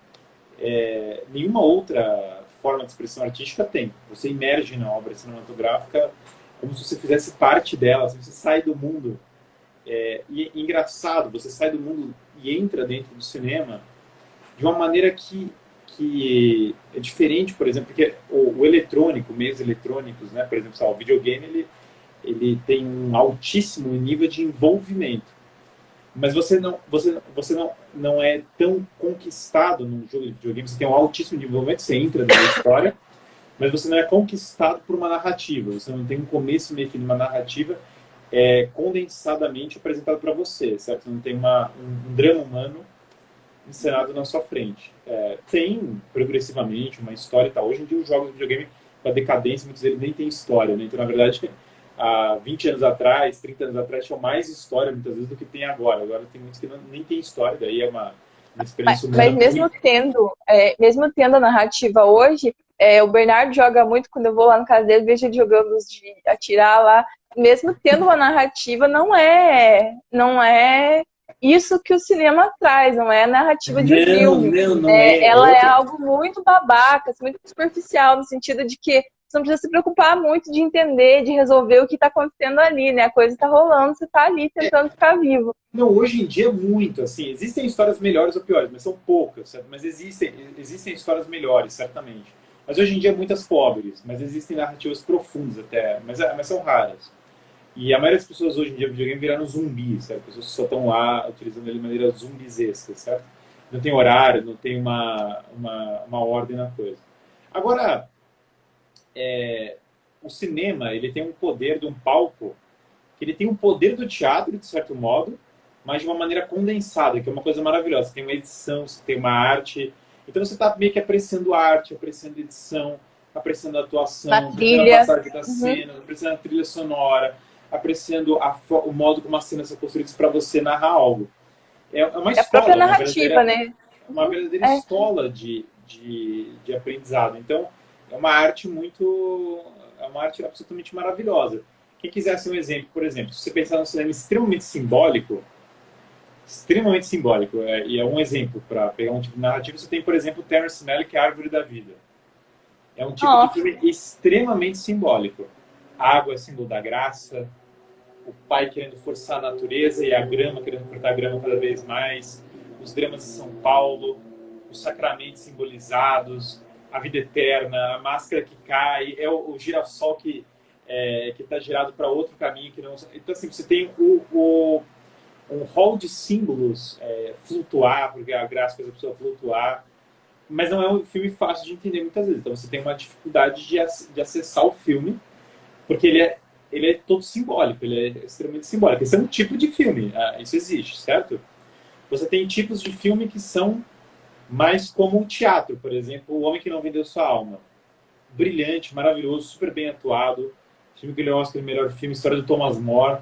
forma de expressão artística tem. Você imerge na obra cinematográfica como se você fizesse parte dela, você sai do mundo. E engraçado, você sai do mundo e entra dentro do cinema de uma maneira que é diferente, por exemplo, porque o eletrônico, meios eletrônicos, né, por exemplo, o videogame, ele tem um altíssimo nível de envolvimento. Mas você não é tão conquistado num jogo de videogame, você tem um altíssimo desenvolvimento, você entra na história, mas você não é conquistado por uma narrativa, você não tem um começo, meio fim de uma narrativa condensadamente apresentada para você, certo? Você não tem um drama humano encenado na sua frente. Tem, progressivamente, uma história e tal. Hoje em dia, os jogos de videogame, com a decadência, muitos deles nem têm história, né? Então, na verdade, há 20 anos atrás, 30 anos atrás, tinha mais história, muitas vezes, do que tem agora. Agora tem muitos que nem tem história, daí é uma experiência humana. Mas mesmo tendo a narrativa hoje, o Bernardo joga muito, quando eu vou lá no casa dele, vejo ele jogando os de atirar lá. Mesmo tendo uma narrativa, não é isso que o cinema traz, não é a narrativa de um filme. Não é. Ela é algo muito babaca, muito superficial, no sentido de que você não precisa se preocupar muito de entender, de resolver o que está acontecendo ali, né? A coisa está rolando, você está ali tentando ficar vivo. Não, hoje em dia é muito, assim, existem histórias melhores ou piores, mas são poucas, certo? Mas existem histórias melhores, certamente. Mas hoje em dia muitas pobres, mas existem narrativas profundas até, mas são raras. E a maioria das pessoas hoje em dia no videogame viraram zumbis, certo? As pessoas só estão lá utilizando ele de maneira zumbizesca, certo? Não tem horário, não tem uma ordem na coisa. Agora, o cinema, ele tem um poder de um palco, que ele tem um poder do teatro, de certo modo, mas de uma maneira condensada, que é uma coisa maravilhosa. Você tem uma edição, você tem uma arte. Então você está meio que apreciando a arte, apreciando a edição, apreciando a atuação, apreciando a passagem da cena, apreciando a trilha sonora, apreciando o modo como as cenas são construídas para você narrar algo. É uma escola, a própria narrativa, né? Uma verdadeira escola de aprendizado. Então, é uma arte absolutamente maravilhosa. Quem quiser ser um exemplo, por exemplo, se você pensar num cinema extremamente simbólico, e é um exemplo para pegar um tipo de narrativa, você tem, por exemplo, Terrence Malick, A Árvore da Vida. É um tipo de filme extremamente simbólico. A água é símbolo da graça, o pai querendo forçar a natureza e a grama querendo cortar a grama cada vez mais, os dramas de São Paulo, os sacramentos simbolizados, a vida eterna, a máscara que cai, é o girassol que está girado para outro caminho que não. Então assim, você tem um rol de símbolos flutuar, porque a graça faz a pessoa flutuar, mas não é um filme fácil de entender muitas vezes. Então você tem uma dificuldade de acessar o filme, porque ele é todo simbólico, ele é extremamente simbólico. Esse é um tipo de filme, isso existe, certo? Você tem tipos de filme que são mais como o teatro, por exemplo, O Homem que Não Vendeu Sua Alma. Brilhante, maravilhoso, super bem atuado. Filme que ganhou o Oscar de melhor filme, história do Thomas More.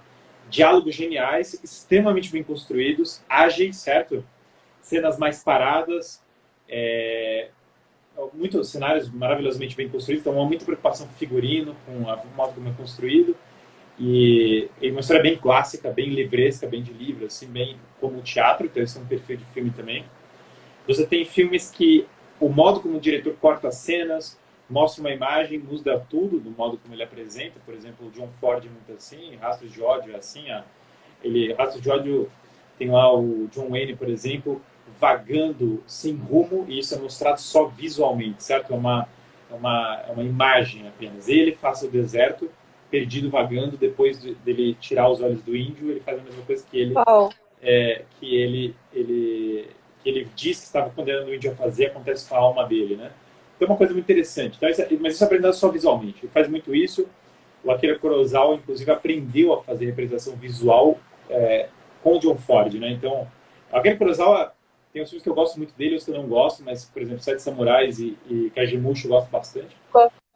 Diálogos geniais, extremamente bem construídos, ágeis, certo? Cenas mais paradas, muitos cenários maravilhosamente bem construídos, então há muita preocupação com o figurino, com a modo como é construído, e uma história bem clássica, bem livresca, bem de livro, assim, bem como teatro, então esse é um perfil de filme também. Você tem filmes que o modo como o diretor corta as cenas, mostra uma imagem, muda tudo do modo como ele apresenta. Por exemplo, o John Ford é muito assim, Rastros de Ódio é assim. Rastros de Ódio tem lá o John Wayne, por exemplo, vagando sem rumo, e isso é mostrado só visualmente, certo? É uma imagem apenas. Ele faça o deserto, perdido, vagando, depois dele tirar os olhos do índio, ele faz a mesma coisa que ele Qual? que ele diz que estava condenando o índio a fazer, acontece com a alma dele, né? Então é uma coisa muito interessante. Então, mas isso é aprendendo só visualmente. Ele faz muito isso. O Akira Kurosawa, inclusive, aprendeu a fazer representação visual com o John Ford, né? Então, o Akira Kurosawa tem uns filmes que eu gosto muito dele, outros que eu não gosto, mas, por exemplo, Sete Samurais e Kagemusha eu gosto bastante.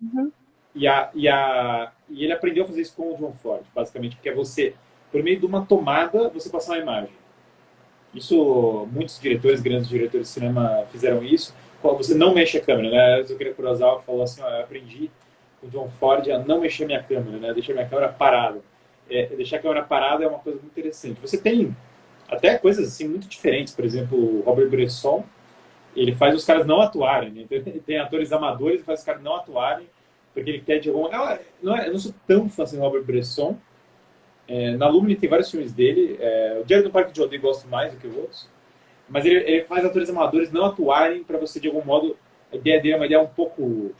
Uhum. E ele aprendeu a fazer isso com o John Ford, basicamente, porque é você, por meio de uma tomada, você passar uma imagem. Isso, muitos diretores, grandes diretores de cinema fizeram isso. Você não mexe a câmera, né? O Akira Kurosawa falou assim, ó, eu aprendi com o John Ford a não mexer minha câmera, né? Deixar minha câmera parada. Deixar a câmera parada é uma coisa muito interessante. Você tem até coisas assim muito diferentes. Por exemplo, o Robert Bresson, ele faz os caras não atuarem. Né? Então, tem atores amadores que faz os caras não atuarem porque ele quer de alguma... Eu não sou tão fã assim do Robert Bresson. Na Lumine tem vários filmes dele. O Diário do Parque de Odeio eu gosto mais do que outros. Mas ele faz atores amadores não atuarem para você, de algum modo... A ideia dele é uma ideia um pouco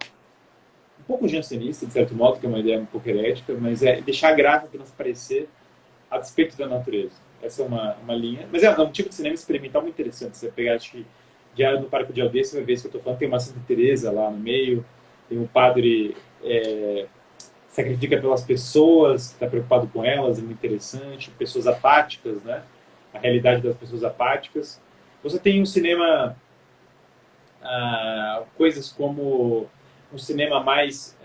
jansenista, de certo modo, que é uma ideia um pouco herética, mas é deixar a graça transparecer a despeito da natureza. Essa é uma linha. Mas é um tipo de cinema experimental muito interessante. Você pegar, acho que, Diário do Parque de Odeio, você vai ver isso que eu estou falando. Tem uma Santa Teresa lá no meio, tem um padre... sacrifica pelas pessoas, está preocupado com elas, é muito interessante. Pessoas apáticas, né? A realidade das pessoas apáticas. Você tem um cinema, coisas como um cinema mais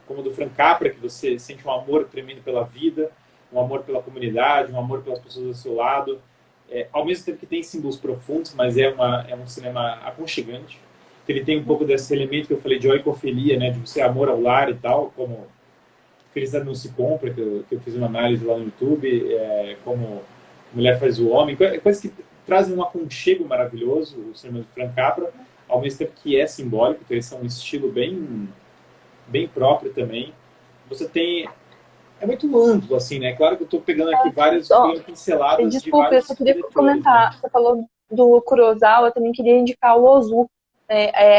como o do Frank Capra, que você sente um amor tremendo pela vida, um amor pela comunidade, um amor pelas pessoas do seu lado. Ao mesmo tempo que tem símbolos profundos, mas é um cinema aconchegante. Ele tem um pouco desse elemento que eu falei de oikofilia, né? De você amor ao lar e tal, como Felicidade Não Se Compra, que eu fiz uma análise lá no YouTube, como Mulher Faz o Homem, coisas que trazem um aconchego maravilhoso, o cinema de Frank Capra, ao mesmo tempo que é simbólico, então esse é um estilo bem próprio também. Você tem... É muito amplo, assim, né? Claro que eu estou pegando aqui pinceladas de Desculpa, eu vários só queria diretores, comentar. né? Você falou do Kurosawa, eu também queria indicar o Ozu.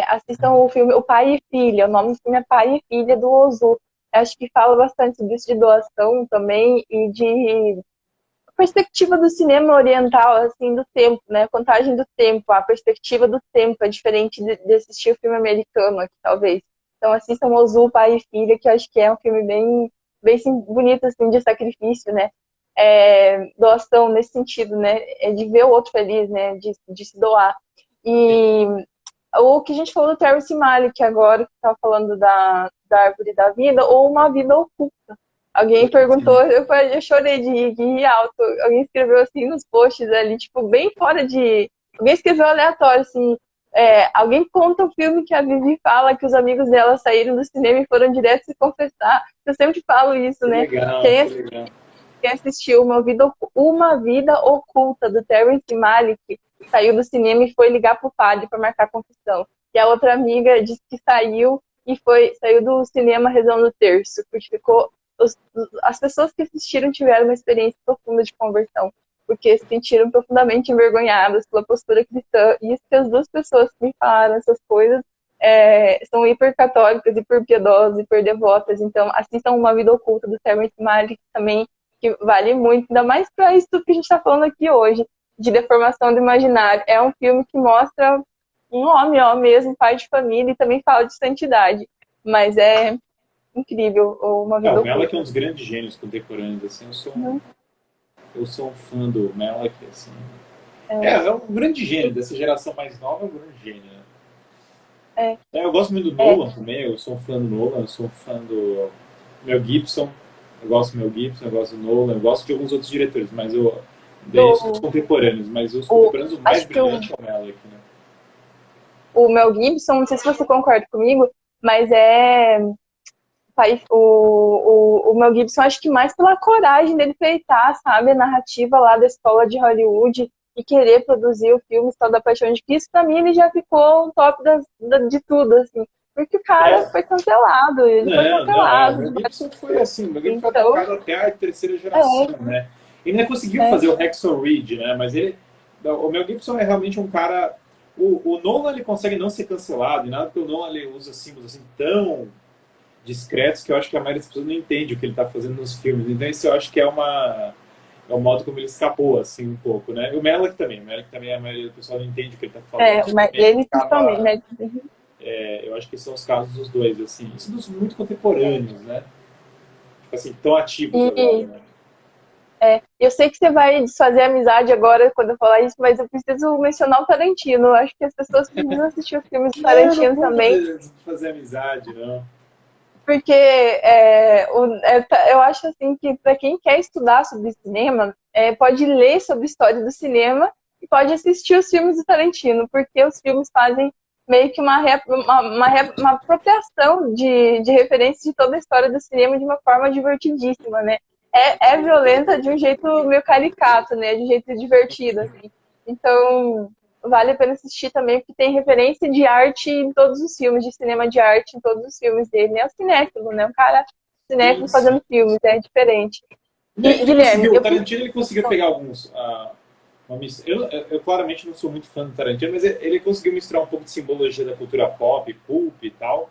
Assistam o filme O Pai e Filha. O nome do filme é Pai e Filha do Ozu. Acho que fala bastante sobre isso de doação também e de perspectiva do cinema oriental, assim, do tempo, né? Contagem do tempo, a perspectiva do tempo é diferente de assistir o filme americano aqui, talvez. Então, assistam Ozu, Pai e Filha, que eu acho que é um filme bem assim, bonito, assim, de sacrifício, né? Doação nesse sentido, né? De ver o outro feliz, né? De se doar. E o que a gente falou do Terrence Malick agora, que estava falando da árvore da vida, ou uma vida oculta. Alguém perguntou, eu chorei de rir alto. Alguém escreveu assim nos posts ali, tipo, bem fora de... Alguém escreveu aleatório, assim, alguém conta o filme que a Vivi fala que os amigos dela saíram do cinema e foram direto se confessar. Eu sempre falo isso, Que né? legal, Quem, que legal. quem assistiu Uma Vida Oculta, do Terrence Malick, saiu do cinema e foi ligar pro padre para marcar a confissão. E a outra amiga disse que saiu do cinema rezando o terço, porque as pessoas que assistiram tiveram uma experiência profunda de conversão, porque se sentiram profundamente envergonhadas pela postura cristã. E isso que as duas pessoas que me falaram essas coisas são hipercatólicas, hiperpiedosas, hiperdevotas. Então, assistam Uma Vida Oculta, do Terrence Malick, também, que vale muito, ainda mais para isso que a gente está falando aqui hoje, de deformação do imaginário. É um filme que mostra um homem, mesmo, pai de família, e também fala de santidade. Mas é incrível, Uma Vida O Oculta. Melick é um dos grandes gênios contemporâneos, assim, eu sou um fã do Melick, assim. É um grande gênio, dessa geração mais nova é um grande gênio, né? Eu gosto muito do Nolan também, eu sou um fã do Nolan, eu sou um fã do Mel Gibson, eu gosto do Mel Gibson, eu gosto do Nolan, eu gosto de alguns outros diretores, mas desses contemporâneos, mas os contemporâneos, o mais brilhante é o Melick, né? o Mel Gibson, não sei se você concorda comigo, mas o Mel Gibson, acho que mais pela coragem dele peitar, sabe, a narrativa lá da escola de Hollywood e querer produzir o filme História da Paixão de Cristo, pra mim ele já ficou o top de tudo, assim. Porque o cara foi cancelado, ele foi O cancelado. Mel Gibson foi assim, o Mel Gibson foi Então, atacado até a terceira geração, né? Ele ainda conseguiu fazer o Hacksaw Ridge, né? Mas o Mel Gibson é realmente um cara... O Nolan, ele consegue não ser cancelado, e nada porque o Nolan ele usa símbolos assim tão discretos que eu acho que a maioria das pessoas não entende o que ele está fazendo nos filmes. Então isso eu acho que é o modo como ele escapou, assim, um pouco, né? E o Melick também a maioria do pessoal não entende o que ele está falando. mas ele principalmente, né? Eu acho que são os casos dos dois, assim. Isso dos muito contemporâneos, né? Tipo assim, tão ativos agora, né? Eu sei que você vai desfazer amizade agora quando eu falar isso, mas eu preciso mencionar o Tarantino. Eu acho que as pessoas precisam assistir os filmes do Não Tarantino vou também, fazer amizade, não. porque eu acho assim que para quem quer estudar sobre cinema, pode ler sobre a história do cinema e pode assistir os filmes do Tarantino, porque os filmes fazem meio que uma apropriação de referência de toda a história do cinema de uma forma divertidíssima, né? É violenta de um jeito meio caricato, né? De um jeito divertido, assim. Então, vale a pena assistir também, porque tem referência de arte em todos os filmes, de cinema de arte em todos os filmes dele. Né? É um cinéfilo, né? Um cara Sim, cinéfilo sim. fazendo filmes, é diferente. E, Ele Guilherme, conseguiu, o Tarantino ele conseguiu pegar alguns... eu claramente não sou muito fã do Tarantino, mas ele conseguiu misturar um pouco de simbologia da cultura pop, pulp e tal,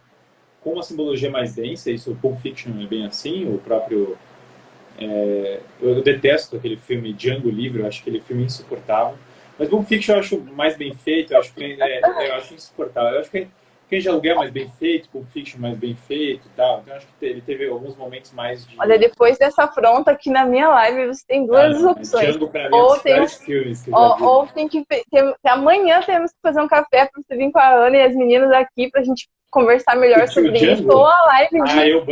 com uma simbologia mais densa. Isso, o Pulp Fiction é bem assim, o próprio... eu detesto aquele filme Django Livre, eu acho aquele filme insuportável. Mas Pulp Fiction eu acho mais bem feito, eu acho insuportável. Eu acho que Quem de Aluguel é mais bem feito, Pulp Fiction mais bem feito e tal. Então eu acho que ele teve alguns momentos mais olha, de... depois dessa afronta aqui na minha live, você tem Ah, duas não, opções. Django pra mim é um Ou dos tem piores filmes que eu já vi. Ou tem que amanhã temos que fazer um café para você vir com a Ana e as meninas aqui para a gente conversar melhor Curtiu o sobre isso. Ou Django? a live Ah, eu ou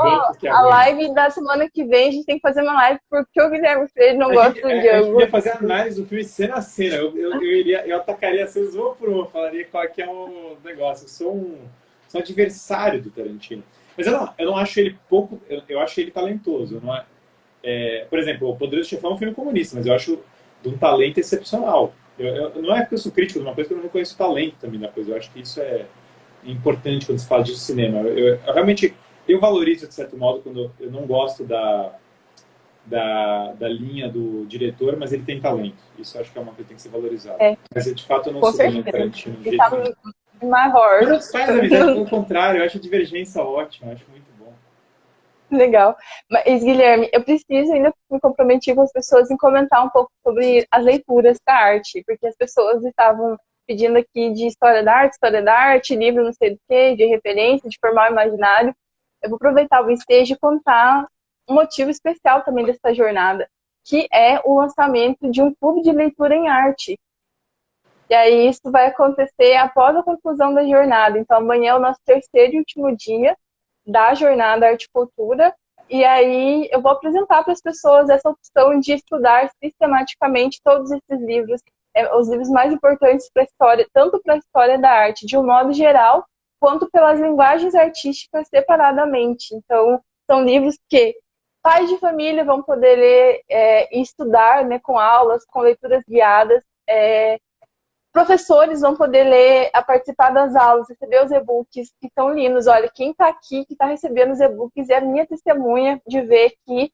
banco que a aguento. live da semana que vem a gente tem que fazer uma live porque o Guilherme Freire não gosta do A gente podia Django. fazer a análise do filme cena a cena. Eu atacaria vocês uma por uma, falaria qual que é o negócio. Sou um adversário do Tarantino. Mas eu não acho ele pouco. Eu acho ele talentoso. Não por exemplo, O Poderoso Chefão é um filme comunista, mas eu acho de um talento excepcional. Não é porque eu sou crítico de uma coisa que eu não reconheço o talento também da coisa. Eu acho que isso é importante quando se fala de cinema. Eu realmente eu valorizo, de certo modo, quando eu não gosto da linha do diretor, mas ele tem talento. Isso eu acho que é uma coisa que tem que ser valorizada. É, Mas, de fato, eu não com sou do certeza. Tarantino de E jeito tá nenhum. maior. Mas não desfaz a amizade, pelo contrário. Eu acho a divergência ótima, eu acho muito bom. Legal. Mas, Guilherme, eu preciso ainda me comprometer com as pessoas em comentar um pouco sobre as leituras da arte, porque as pessoas estavam pedindo aqui de história da arte, livro não sei do que, de referência, de formar o imaginário. Eu vou aproveitar o ensejo e contar um motivo especial também dessa jornada, que é o lançamento de um clube de leitura em arte. E aí isso vai acontecer após a conclusão da jornada. Então amanhã é o nosso terceiro e último dia da jornada Arte e Cultura. E aí eu vou apresentar para as pessoas essa opção de estudar sistematicamente todos esses livros, os livros mais importantes para a história, tanto para a história da arte de um modo geral, quanto pelas linguagens artísticas separadamente. Então, são livros que pais de família vão poder ler e estudar, né, com aulas, com leituras guiadas. Professores vão poder ler, a participar das aulas, receber os e-books que estão lindos. Olha, quem está aqui, que está recebendo os e-books, é a minha testemunha de ver que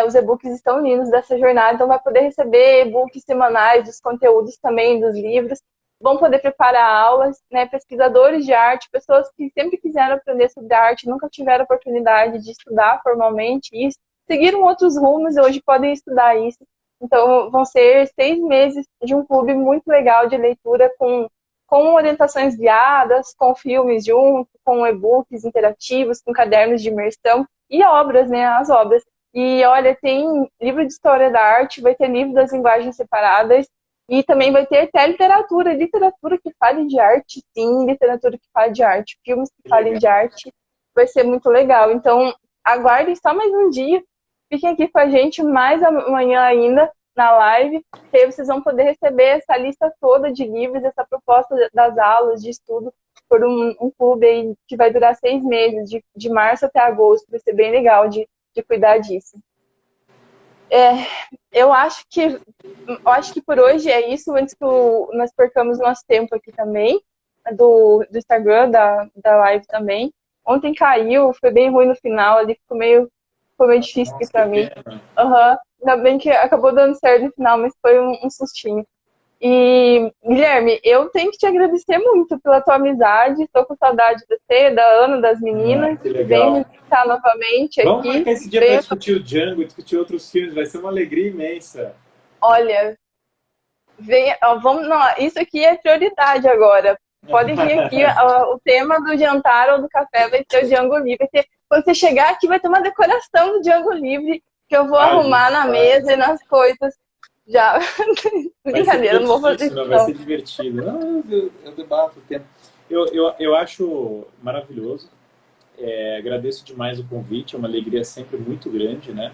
os e-books estão lindos dessa jornada. Então, vai poder receber e-books semanais dos conteúdos também, dos livros. Vão poder preparar aulas, né? Pesquisadores de arte, pessoas que sempre quiseram aprender sobre arte, nunca tiveram oportunidade de estudar formalmente isso, seguiram outros rumos e hoje podem estudar isso. Então, vão ser 6 meses de um clube muito legal de leitura com orientações guiadas, com filmes junto, com e-books interativos, com cadernos de imersão e obras, né? As obras. E, olha, tem livro de história da arte, vai ter livro das linguagens separadas e também vai ter até literatura que fale de arte, sim, literatura que fale de arte, filmes que falem de arte. Vai ser muito legal. Então, aguardem só mais um dia. Fiquem aqui com a gente mais amanhã ainda na live, que aí vocês vão poder receber essa lista toda de livros, essa proposta das aulas, de estudo, por um clube aí que vai durar 6 meses, de março até agosto. Vai ser bem legal de cuidar disso. Eu acho que por hoje é isso, antes que nós percamos nosso tempo aqui também, do Instagram, da live também. Ontem caiu, foi bem ruim no final, ali ficou meio difícil aqui pra mim. Uhum. Ainda bem que acabou dando certo no final, mas foi um sustinho. E, Guilherme, eu tenho que te agradecer muito pela tua amizade. Estou com saudade de você, da Ana, das meninas. Que legal. Vem me visitar novamente Vamos aqui. marcar esse dia para discutir o Django, discutir outros filmes, vai ser uma alegria imensa. Olha, vamos, não, isso aqui é prioridade agora. Podem vir aqui, o tema do jantar ou do café vai ser o Django Livre. Quando você chegar aqui, vai ter uma decoração do Django Livre que eu vou arrumar na mesa e nas coisas. Já. Brincadeira, não vou fazer isso. Vai ser divertido. Não, eu debato o tema. Eu acho maravilhoso. Agradeço demais o convite, é uma alegria sempre muito grande, né?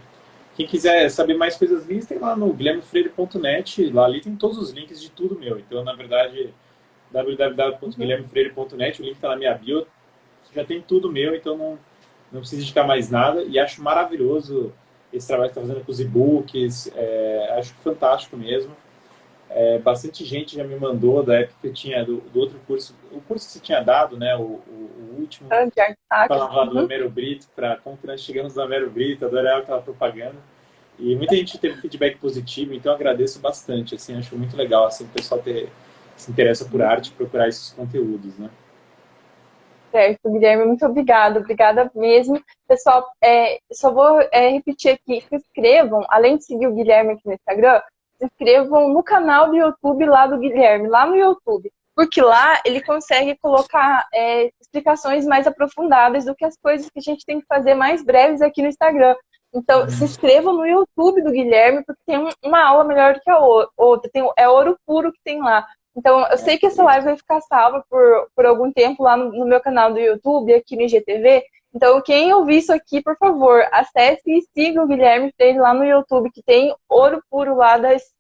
Quem quiser saber mais coisas minhas, tem lá no guilhermefreire.net, lá ali tem todos os links de tudo meu. Então, na verdade, www.guilhermefreire.net, o link está na minha bio, já tem tudo meu, então não precisa indicar mais nada. E acho maravilhoso esse trabalho que está fazendo com os e-books, acho fantástico mesmo. Bastante gente já me mandou da época que eu tinha do outro curso, o curso que você tinha dado, né, o último, falava do Homero Brito, como que nós chegamos no Homero Brito, adorava aquela propaganda. E muita gente teve feedback positivo, então eu agradeço bastante, assim, acho muito legal assim, o pessoal se interessa por arte e procurar esses conteúdos, né? Certo, Guilherme, muito obrigada mesmo. Pessoal, só vou repetir aqui, se inscrevam, além de seguir o Guilherme aqui no Instagram, se inscrevam no canal do YouTube lá do Guilherme, lá no YouTube, porque lá ele consegue colocar explicações mais aprofundadas do que as coisas que a gente tem que fazer mais breves aqui no Instagram. Então, se inscrevam no YouTube do Guilherme, porque tem uma aula melhor do que a outra, é ouro puro que tem lá. Então, eu sei que essa live vai ficar salva por algum tempo lá no meu canal do YouTube, aqui no IGTV. Então, quem ouvir isso aqui, por favor, acesse e siga o Guilherme Freire lá no YouTube, que tem ouro puro lá das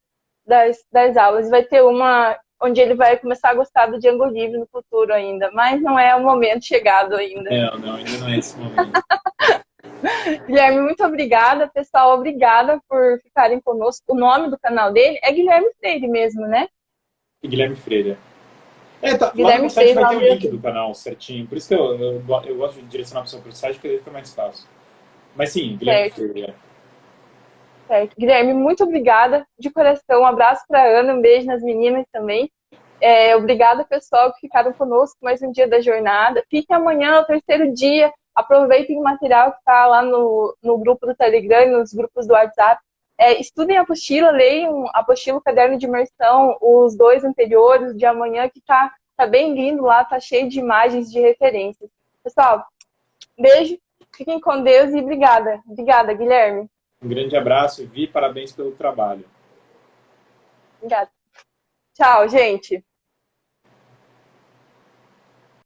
aulas. Vai ter uma onde ele vai começar a gostar do Django Livre no futuro ainda, mas não é o momento chegado ainda. Não, ainda não é esse momento. Guilherme, muito obrigada. Pessoal, obrigada por ficarem conosco. O nome do canal dele é Guilherme Freire mesmo, né? Guilherme Freire. Tá, Guilherme lá no site Freire, vai ter o link do canal certinho. Por isso que eu gosto de direcionar a pessoa para o site, porque aí fica mais fácil. Mas sim, Guilherme Freire. Certo. Guilherme, muito obrigada de coração. Um abraço para a Ana, um beijo nas meninas também. Obrigada, pessoal, que ficaram conosco mais um dia da jornada. Fiquem amanhã, o terceiro dia. Aproveitem o material que está lá no grupo do Telegram, nos grupos do WhatsApp. Estudem a apostila, leiam a apostila, o caderno de imersão, os 2 anteriores de amanhã, que tá bem lindo lá, tá cheio de imagens, de referências. Pessoal, beijo, fiquem com Deus e obrigada. Obrigada, Guilherme. Um grande abraço, Vi, parabéns pelo trabalho. Obrigada. Tchau, gente.